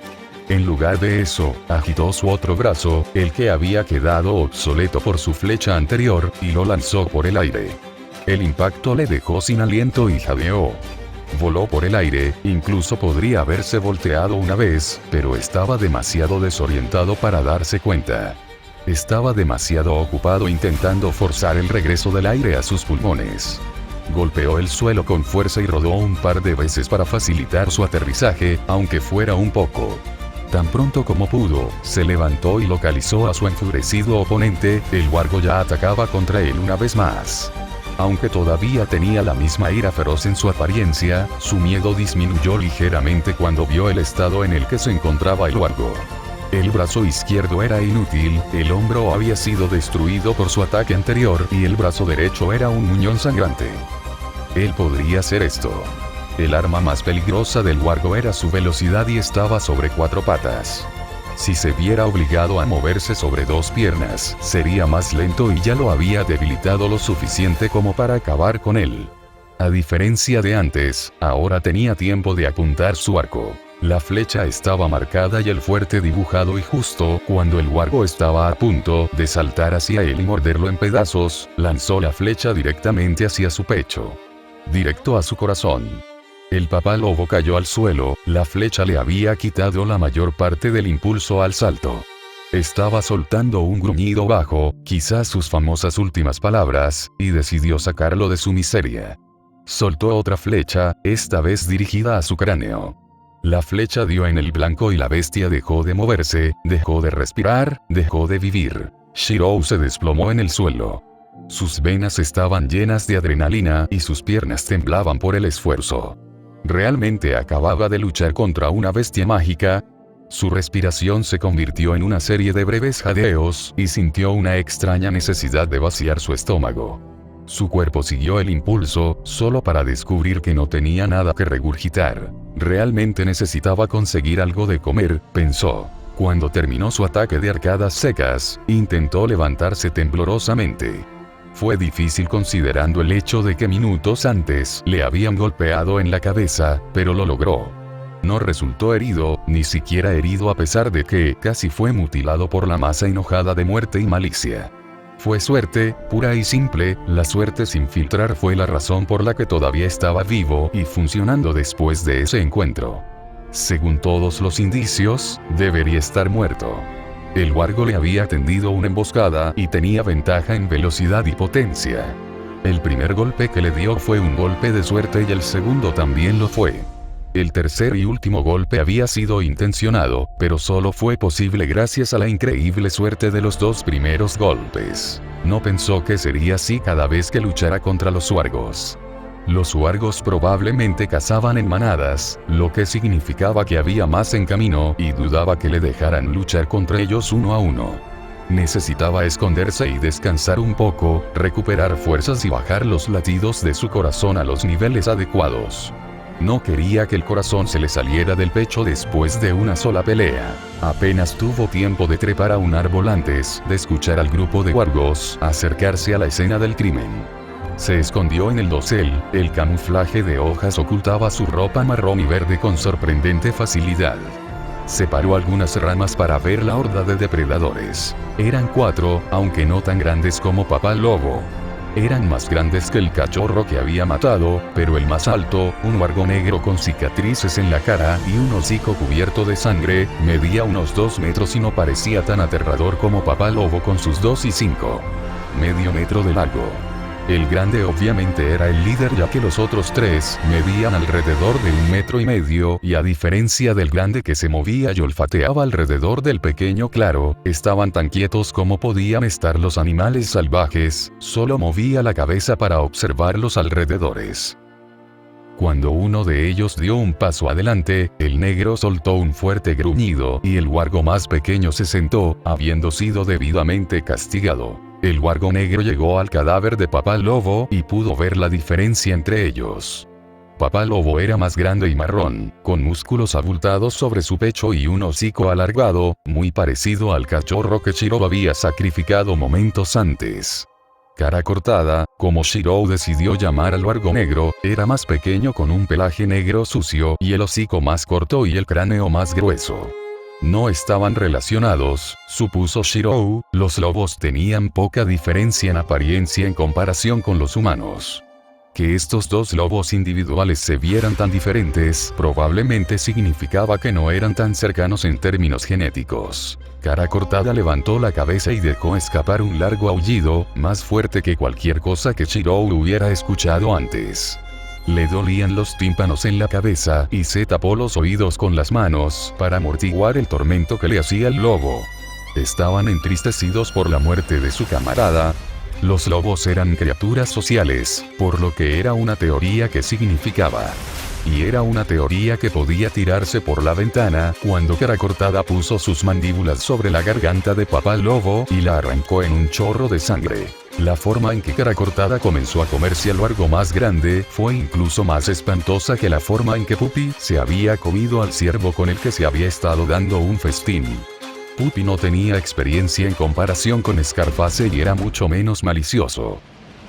En lugar de eso, agitó su otro brazo, el que había quedado obsoleto por su flecha anterior, y lo lanzó por el aire. El impacto le dejó sin aliento y jadeó. Voló por el aire, incluso podría haberse volteado una vez, pero estaba demasiado desorientado para darse cuenta. Estaba demasiado ocupado intentando forzar el regreso del aire a sus pulmones. Golpeó el suelo con fuerza y rodó un par de veces para facilitar su aterrizaje, aunque fuera un poco. Tan pronto como pudo, se levantó y localizó a su enfurecido oponente, el wargo ya atacaba contra él una vez más. Aunque todavía tenía la misma ira feroz en su apariencia, su miedo disminuyó ligeramente cuando vio el estado en el que se encontraba el wargo. El brazo izquierdo era inútil, el hombro había sido destruido por su ataque anterior y el brazo derecho era un muñón sangrante. Él podría hacer esto. El arma más peligrosa del wargo era su velocidad y estaba sobre 4 patas. Si se viera obligado a moverse sobre 2 piernas, sería más lento y ya lo había debilitado lo suficiente como para acabar con él. A diferencia de antes, ahora tenía tiempo de apuntar su arco. La flecha estaba marcada y el fuerte dibujado y justo cuando el wargo estaba a punto de saltar hacia él y morderlo en pedazos, lanzó la flecha directamente hacia su pecho. Directo a su corazón. El papá lobo cayó al suelo, la flecha le había quitado la mayor parte del impulso al salto. Estaba soltando un gruñido bajo, quizás sus famosas últimas palabras, y decidió sacarlo de su miseria. Soltó otra flecha, esta vez dirigida a su cráneo. La flecha dio en el blanco y la bestia dejó de moverse, dejó de respirar, dejó de vivir. Shirou se desplomó en el suelo. Sus venas estaban llenas de adrenalina y sus piernas temblaban por el esfuerzo. Realmente acababa de luchar contra una bestia mágica. Su respiración se convirtió en una serie de breves jadeos y sintió una extraña necesidad de vaciar su estómago. Su cuerpo siguió el impulso, solo para descubrir que no tenía nada que regurgitar. Realmente necesitaba conseguir algo de comer, pensó. Cuando terminó su ataque de arcadas secas, intentó levantarse temblorosamente. Fue difícil considerando el hecho de que minutos antes le habían golpeado en la cabeza, pero lo logró. No resultó herido, ni siquiera herido a pesar de que casi fue mutilado por la masa enojada de muerte y malicia. Fue suerte, pura y simple, la suerte sin filtrar fue la razón por la que todavía estaba vivo y funcionando después de ese encuentro. Según todos los indicios, debería estar muerto. El wargo le había tendido una emboscada y tenía ventaja en velocidad y potencia. El primer golpe que le dio fue un golpe de suerte y el segundo también lo fue. El tercer y último golpe había sido intencionado, pero solo fue posible gracias a la increíble suerte de los dos primeros golpes. No pensó que sería así cada vez que luchara contra los wargos. Los wargos probablemente cazaban en manadas, lo que significaba que había más en camino y dudaba que le dejaran luchar contra ellos uno a uno. Necesitaba esconderse y descansar un poco, recuperar fuerzas y bajar los latidos de su corazón a los niveles adecuados. No quería que el corazón se le saliera del pecho después de una sola pelea. Apenas tuvo tiempo de trepar a un árbol antes de escuchar al grupo de wargos acercarse a la escena del crimen. Se escondió en el dosel, el camuflaje de hojas ocultaba su ropa marrón y verde con sorprendente facilidad. Separó algunas ramas para ver la horda de depredadores. Eran 4, aunque no tan grandes como Papá Lobo. Eran más grandes que el cachorro que había matado, pero el más alto, un wargo negro con cicatrices en la cara y un hocico cubierto de sangre, medía unos 2 metros y no parecía tan aterrador como Papá Lobo con sus 2 y 5. Medio metro de largo. El grande obviamente era el líder ya que los otros 3 medían alrededor de 1,5 metros y a diferencia del grande que se movía y olfateaba alrededor del pequeño claro, estaban tan quietos como podían estar los animales salvajes, solo movía la cabeza para observar los alrededores. Cuando uno de ellos dio un paso adelante, el negro soltó un fuerte gruñido y el wargo más pequeño se sentó, habiendo sido debidamente castigado. El wargo negro llegó al cadáver de Papá Lobo y pudo ver la diferencia entre ellos. Papá Lobo era más grande y marrón, con músculos abultados sobre su pecho y un hocico alargado, muy parecido al cachorro que Shirou había sacrificado momentos antes. Cara cortada, como Shirou decidió llamar al wargo negro, era más pequeño con un pelaje negro sucio y el hocico más corto y el cráneo más grueso. No estaban relacionados, supuso Shirou, los lobos tenían poca diferencia en apariencia en comparación con los humanos. Que estos dos lobos individuales se vieran tan diferentes, probablemente significaba que no eran tan cercanos en términos genéticos. Cara cortada levantó la cabeza y dejó escapar un largo aullido, más fuerte que cualquier cosa que Shirou hubiera escuchado antes. Le dolían los tímpanos en la cabeza y se tapó los oídos con las manos para amortiguar el tormento que le hacía el lobo. Estaban entristecidos por la muerte de su camarada. Los lobos eran criaturas sociales, por lo que era una teoría que significaba. Y era una teoría que podía tirarse por la ventana cuando Cara cortada puso sus mandíbulas sobre la garganta de Papá Lobo y la arrancó en un chorro de sangre. La forma en que Cara cortada comenzó a comerse al wargo más grande fue incluso más espantosa que la forma en que Puppy se había comido al ciervo con el que se había estado dando un festín. Puppy no tenía experiencia en comparación con Scarface y era mucho menos malicioso.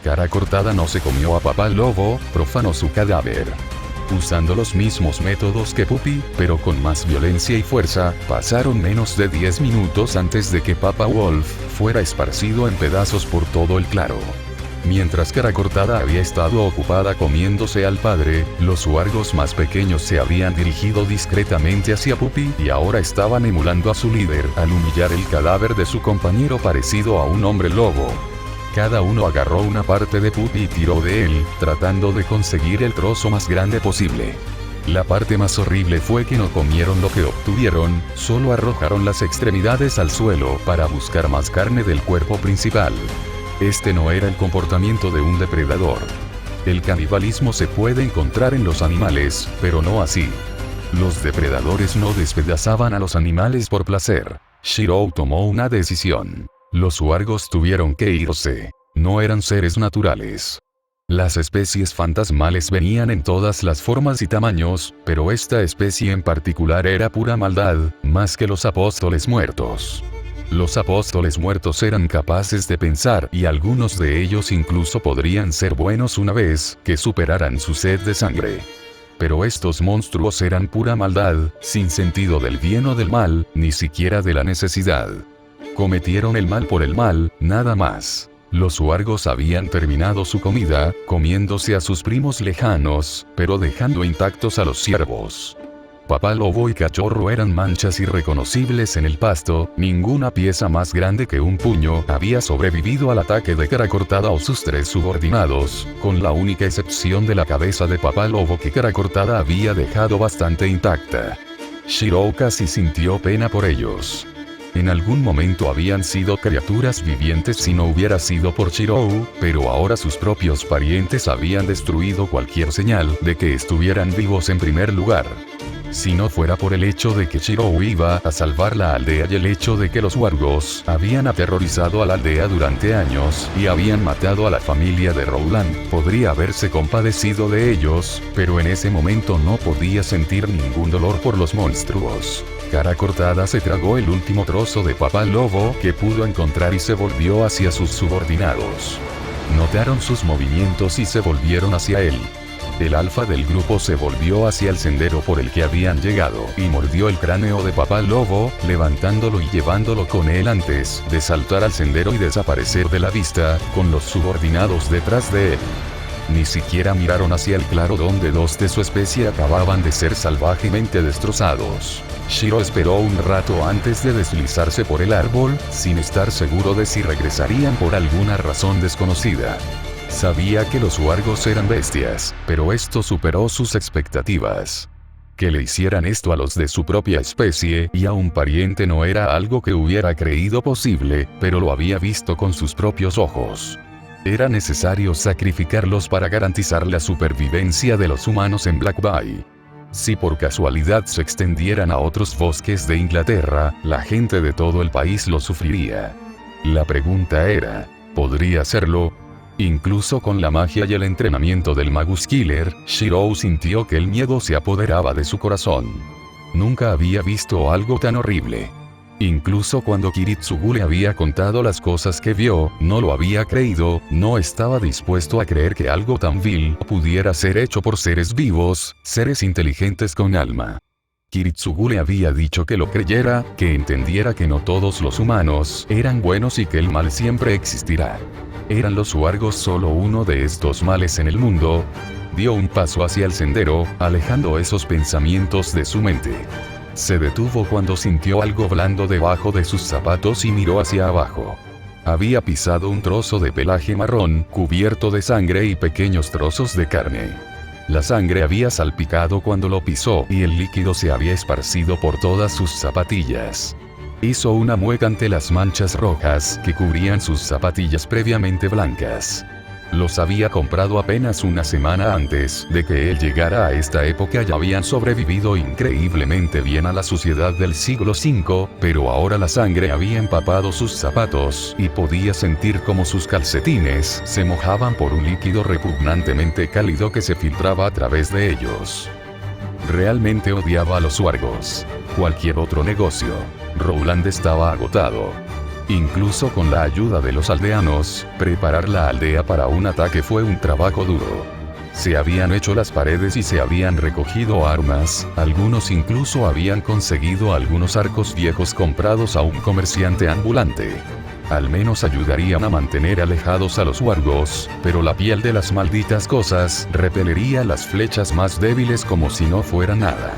Cara cortada no se comió a Papá Lobo, profanó su cadáver. Usando los mismos métodos que Puppy, pero con más violencia y fuerza, pasaron menos de 10 minutos antes de que Papa Wolf fuera esparcido en pedazos por todo el claro. Mientras Cara Cortada había estado ocupada comiéndose al padre, los huargos más pequeños se habían dirigido discretamente hacia Puppy y ahora estaban emulando a su líder al humillar el cadáver de su compañero parecido a un hombre lobo. Cada uno agarró una parte de Puppy y tiró de él, tratando de conseguir el trozo más grande posible. La parte más horrible fue que no comieron lo que obtuvieron, solo arrojaron las extremidades al suelo para buscar más carne del cuerpo principal. Este no era el comportamiento de un depredador. El canibalismo se puede encontrar en los animales, pero no así. Los depredadores no despedazaban a los animales por placer. Shirou tomó una decisión. Los huargos tuvieron que irse. No eran seres naturales. Las especies fantasmales venían en todas las formas y tamaños, pero esta especie en particular era pura maldad, más que los apóstoles muertos. Los apóstoles muertos eran capaces de pensar y algunos de ellos incluso podrían ser buenos una vez que superaran su sed de sangre. Pero estos monstruos eran pura maldad, sin sentido del bien o del mal, ni siquiera de la necesidad. Cometieron el mal por el mal, nada más. Los huargos habían terminado su comida, comiéndose a sus primos lejanos, pero dejando intactos a los ciervos. Papá lobo y cachorro eran manchas irreconocibles en el pasto, ninguna pieza más grande que un puño había sobrevivido al ataque de Cara Cortada o sus 3 subordinados, con la única excepción de la cabeza de Papá lobo que Cara Cortada había dejado bastante intacta. Shirou casi sintió pena por ellos. En algún momento habían sido criaturas vivientes si no hubiera sido por Shirou, pero ahora sus propios parientes habían destruido cualquier señal de que estuvieran vivos en primer lugar. Si no fuera por el hecho de que Shirou iba a salvar la aldea y el hecho de que los huargos habían aterrorizado a la aldea durante años y habían matado a la familia de Rowland, podría haberse compadecido de ellos, pero en ese momento no podía sentir ningún dolor por los monstruos. Cara Cortada se tragó el último trozo de Papá Lobo que pudo encontrar y se volvió hacia sus subordinados. Notaron sus movimientos y se volvieron hacia él. El alfa del grupo se volvió hacia el sendero por el que habían llegado y mordió el cráneo de Papá Lobo, levantándolo y llevándolo con él antes de saltar al sendero y desaparecer de la vista, con los subordinados detrás de él. Ni siquiera miraron hacia el claro donde 2 de su especie acababan de ser salvajemente destrozados. Shiro esperó un rato antes de deslizarse por el árbol, sin estar seguro de si regresarían por alguna razón desconocida. Sabía que los huargos eran bestias, pero esto superó sus expectativas. Que le hicieran esto a los de su propia especie y a un pariente no era algo que hubiera creído posible, pero lo había visto con sus propios ojos. Era necesario sacrificarlos para garantizar la supervivencia de los humanos en Black Bay. Si por casualidad se extendieran a otros bosques de Inglaterra, la gente de todo el país lo sufriría. La pregunta era, ¿podría hacerlo? Incluso con la magia y el entrenamiento del Magus Killer, Shirou sintió que el miedo se apoderaba de su corazón. Nunca había visto algo tan horrible. Incluso cuando Kiritsugu le había contado las cosas que vio, no lo había creído, no estaba dispuesto a creer que algo tan vil pudiera ser hecho por seres vivos, seres inteligentes con alma. Kiritsugu le había dicho que lo creyera, que entendiera que no todos los humanos eran buenos y que el mal siempre existirá. ¿Eran los huargos solo uno de estos males en el mundo? Dio un paso hacia el sendero, alejando esos pensamientos de su mente. Se detuvo cuando sintió algo blando debajo de sus zapatos y miró hacia abajo. Había pisado un trozo de pelaje marrón, cubierto de sangre y pequeños trozos de carne. La sangre había salpicado cuando lo pisó y el líquido se había esparcido por todas sus zapatillas. Hizo una mueca ante las manchas rojas que cubrían sus zapatillas previamente blancas. Los había comprado apenas una semana antes de que él llegara a esta época y habían sobrevivido increíblemente bien a la suciedad del siglo V, pero ahora la sangre había empapado sus zapatos y podía sentir como sus calcetines se mojaban por un líquido repugnantemente cálido que se filtraba a través de ellos. Realmente odiaba a los huargos. Cualquier otro negocio. Rowland estaba agotado. Incluso con la ayuda de los aldeanos, preparar la aldea para un ataque fue un trabajo duro. Se habían hecho las paredes y se habían recogido armas, algunos incluso habían conseguido algunos arcos viejos comprados a un comerciante ambulante. Al menos ayudarían a mantener alejados a los wargos, pero la piel de las malditas cosas repelería las flechas más débiles como si no fuera nada.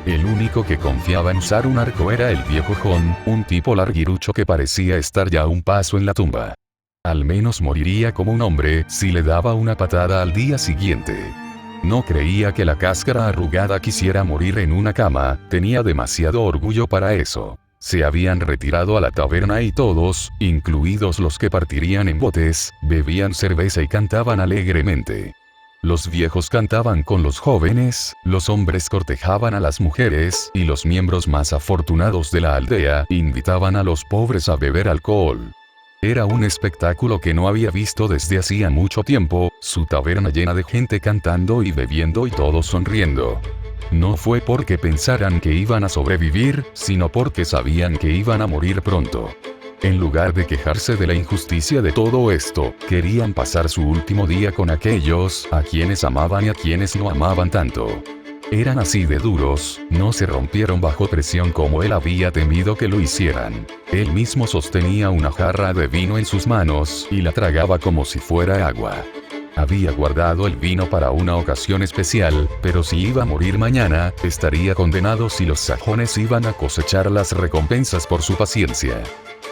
El único que confiaba en usar un arco era el viejo Jon, un tipo larguirucho que parecía estar ya a un paso en la tumba. Al menos moriría como un hombre si le daba una patada al día siguiente. No creía que la cáscara arrugada quisiera morir en una cama, tenía demasiado orgullo para eso. Se habían retirado a la taberna y todos, incluidos los que partirían en botes, bebían cerveza y cantaban alegremente. Los viejos cantaban con los jóvenes, los hombres cortejaban a las mujeres y los miembros más afortunados de la aldea invitaban a los pobres a beber alcohol. Era un espectáculo que no había visto desde hacía mucho tiempo, su taberna llena de gente cantando y bebiendo y todos sonriendo. No fue porque pensaran que iban a sobrevivir, sino porque sabían que iban a morir pronto. En lugar de quejarse de la injusticia de todo esto, querían pasar su último día con aquellos a quienes amaban y a quienes no amaban tanto. Eran así de duros, no se rompieron bajo presión como él había temido que lo hicieran. Él mismo sostenía una jarra de vino en sus manos y la tragaba como si fuera agua. Había guardado el vino para una ocasión especial, pero si iba a morir mañana, estaría condenado si los sajones iban a cosechar las recompensas por su paciencia.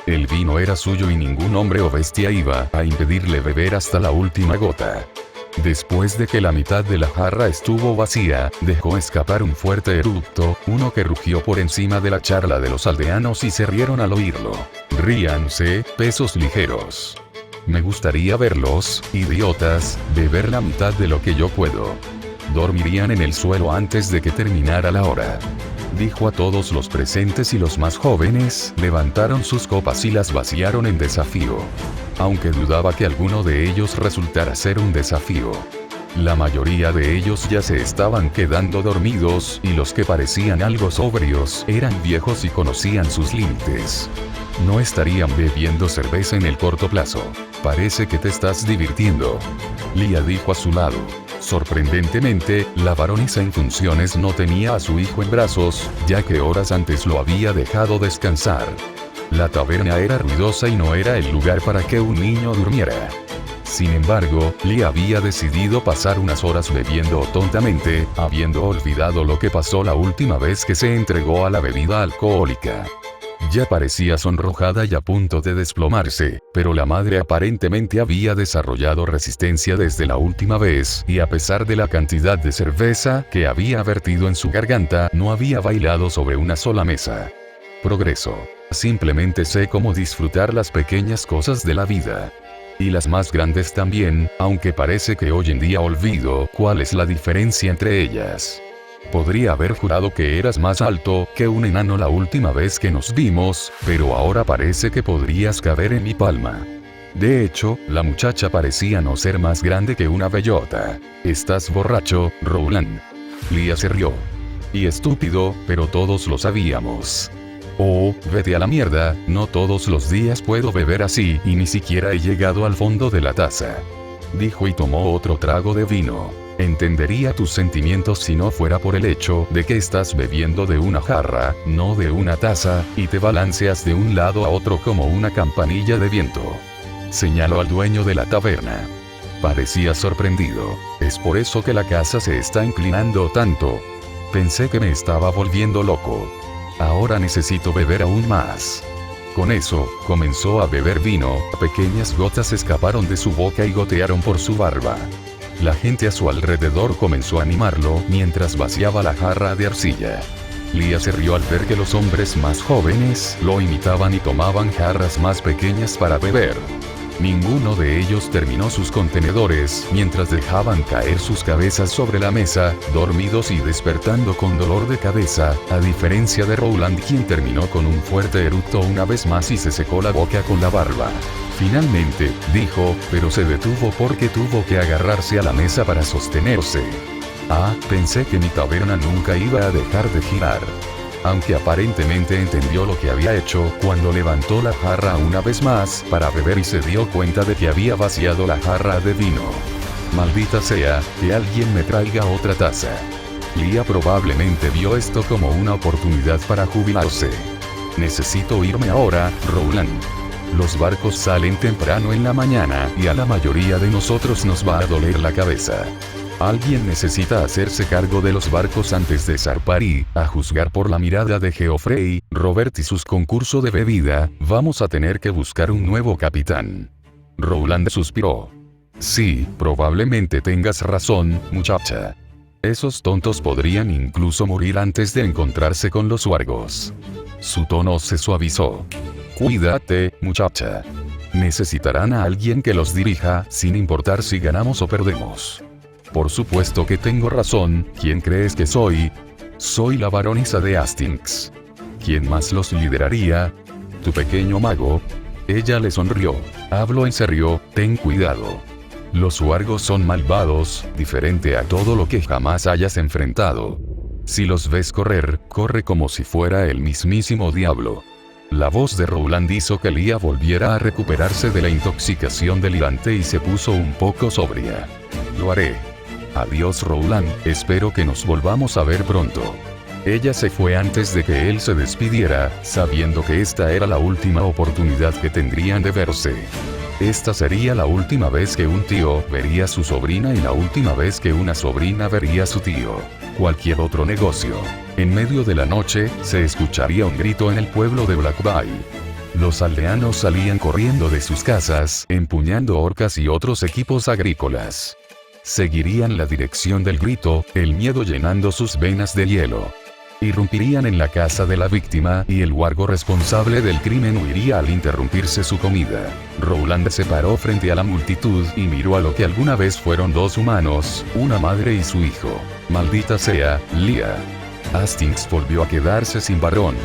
El vino era suyo y ningún hombre o bestia iba a impedirle beber hasta la última gota. Después de que la mitad de la jarra estuvo vacía, dejó escapar un fuerte eructo, uno que rugió por encima de la charla de los aldeanos y se rieron al oírlo. Ríanse, pesos ligeros. Me gustaría verlos, idiotas, beber la mitad de lo que yo puedo. Dormirían en el suelo antes de que terminara la hora. Dijo a todos los presentes y los más jóvenes levantaron sus copas y las vaciaron en desafío. Aunque dudaba que alguno de ellos resultara ser un desafío. La mayoría de ellos ya se estaban quedando dormidos y los que parecían algo sobrios eran viejos y conocían sus límites. No estarían bebiendo cerveza en el corto plazo. Parece que te estás divirtiendo. Lia dijo a su lado. Sorprendentemente, la baronesa en funciones no tenía a su hijo en brazos, ya que horas antes lo había dejado descansar. La taberna era ruidosa y no era el lugar para que un niño durmiera. Sin embargo, Lia había decidido pasar unas horas bebiendo tontamente, habiendo olvidado lo que pasó la última vez que se entregó a la bebida alcohólica. Ya parecía sonrojada y a punto de desplomarse, pero la madre aparentemente había desarrollado resistencia desde la última vez, y a pesar de la cantidad de cerveza que había vertido en su garganta, no había bailado sobre una sola mesa. Progreso. Simplemente sé cómo disfrutar las pequeñas cosas de la vida. Y las más grandes también, aunque parece que hoy en día olvido cuál es la diferencia entre ellas. Podría haber jurado que eras más alto que un enano la última vez que nos vimos, pero ahora parece que podrías caber en mi palma. De hecho, la muchacha parecía no ser más grande que una bellota. ¿Estás borracho, Rowland? Lia se rió. Y estúpido, pero todos lo sabíamos. Oh, vete a la mierda, no todos los días puedo beber así y ni siquiera he llegado al fondo de la taza. Dijo y tomó otro trago de vino. Entendería tus sentimientos si no fuera por el hecho de que estás bebiendo de una jarra, no de una taza, y te balanceas de un lado a otro como una campanilla de viento. Señaló al dueño de la taberna. Parecía sorprendido. Es por eso que la casa se está inclinando tanto. Pensé que me estaba volviendo loco. Ahora necesito beber aún más. Con eso, comenzó a beber vino, pequeñas gotas escaparon de su boca y gotearon por su barba. La gente a su alrededor comenzó a animarlo mientras vaciaba la jarra de arcilla. Lia se rió al ver que los hombres más jóvenes lo imitaban y tomaban jarras más pequeñas para beber. Ninguno de ellos terminó sus contenedores mientras dejaban caer sus cabezas sobre la mesa, dormidos y despertando con dolor de cabeza, a diferencia de Rowland, quien terminó con un fuerte eructo una vez más y se secó la boca con la barba. Finalmente, dijo, pero se detuvo porque tuvo que agarrarse a la mesa para sostenerse. Ah, pensé que mi taberna nunca iba a dejar de girar. Aunque aparentemente entendió lo que había hecho cuando levantó la jarra una vez más para beber y se dio cuenta de que había vaciado la jarra de vino. Maldita sea, que alguien me traiga otra taza. Lia probablemente vio esto como una oportunidad para jubilarse. Necesito irme ahora, Rowland. Los barcos salen temprano en la mañana y a la mayoría de nosotros nos va a doler la cabeza. Alguien necesita hacerse cargo de los barcos antes de zarpar y, a juzgar por la mirada de Geoffrey, Robert y sus concursos de bebida, vamos a tener que buscar un nuevo capitán. Rowland suspiró. Sí, probablemente tengas razón, muchacha. Esos tontos podrían incluso morir antes de encontrarse con los wargos. Su tono se suavizó. Cuídate, muchacha. Necesitarán a alguien que los dirija, sin importar si ganamos o perdemos. Por supuesto que tengo razón, ¿quién crees que soy? Soy la baronesa de Hastings. ¿Quién más los lideraría? Tu pequeño mago. Ella le sonrió. Hablo en serio, ten cuidado. Los wargos son malvados, diferente a todo lo que jamás hayas enfrentado. Si los ves correr, corre como si fuera el mismísimo diablo. La voz de Rowland hizo que Lia volviera a recuperarse de la intoxicación delirante y se puso un poco sobria. Lo haré. Adiós Rowland, espero que nos volvamos a ver pronto. Ella se fue antes de que él se despidiera, sabiendo que esta era la última oportunidad que tendrían de verse. Esta sería la última vez que un tío vería a su sobrina y la última vez que una sobrina vería a su tío. Cualquier otro negocio. En medio de la noche, se escucharía un grito en el pueblo de Blackbay. Los aldeanos salían corriendo de sus casas, empuñando orcas y otros equipos agrícolas. Seguirían la dirección del grito, el miedo llenando sus venas de hielo. Irrumpirían en la casa de la víctima y el wargo responsable del crimen huiría al interrumpirse su comida. Rowland se paró frente a la multitud y miró a lo que alguna vez fueron dos humanos, una madre y su hijo. Maldita sea, Lia. Hastings volvió a quedarse sin varón.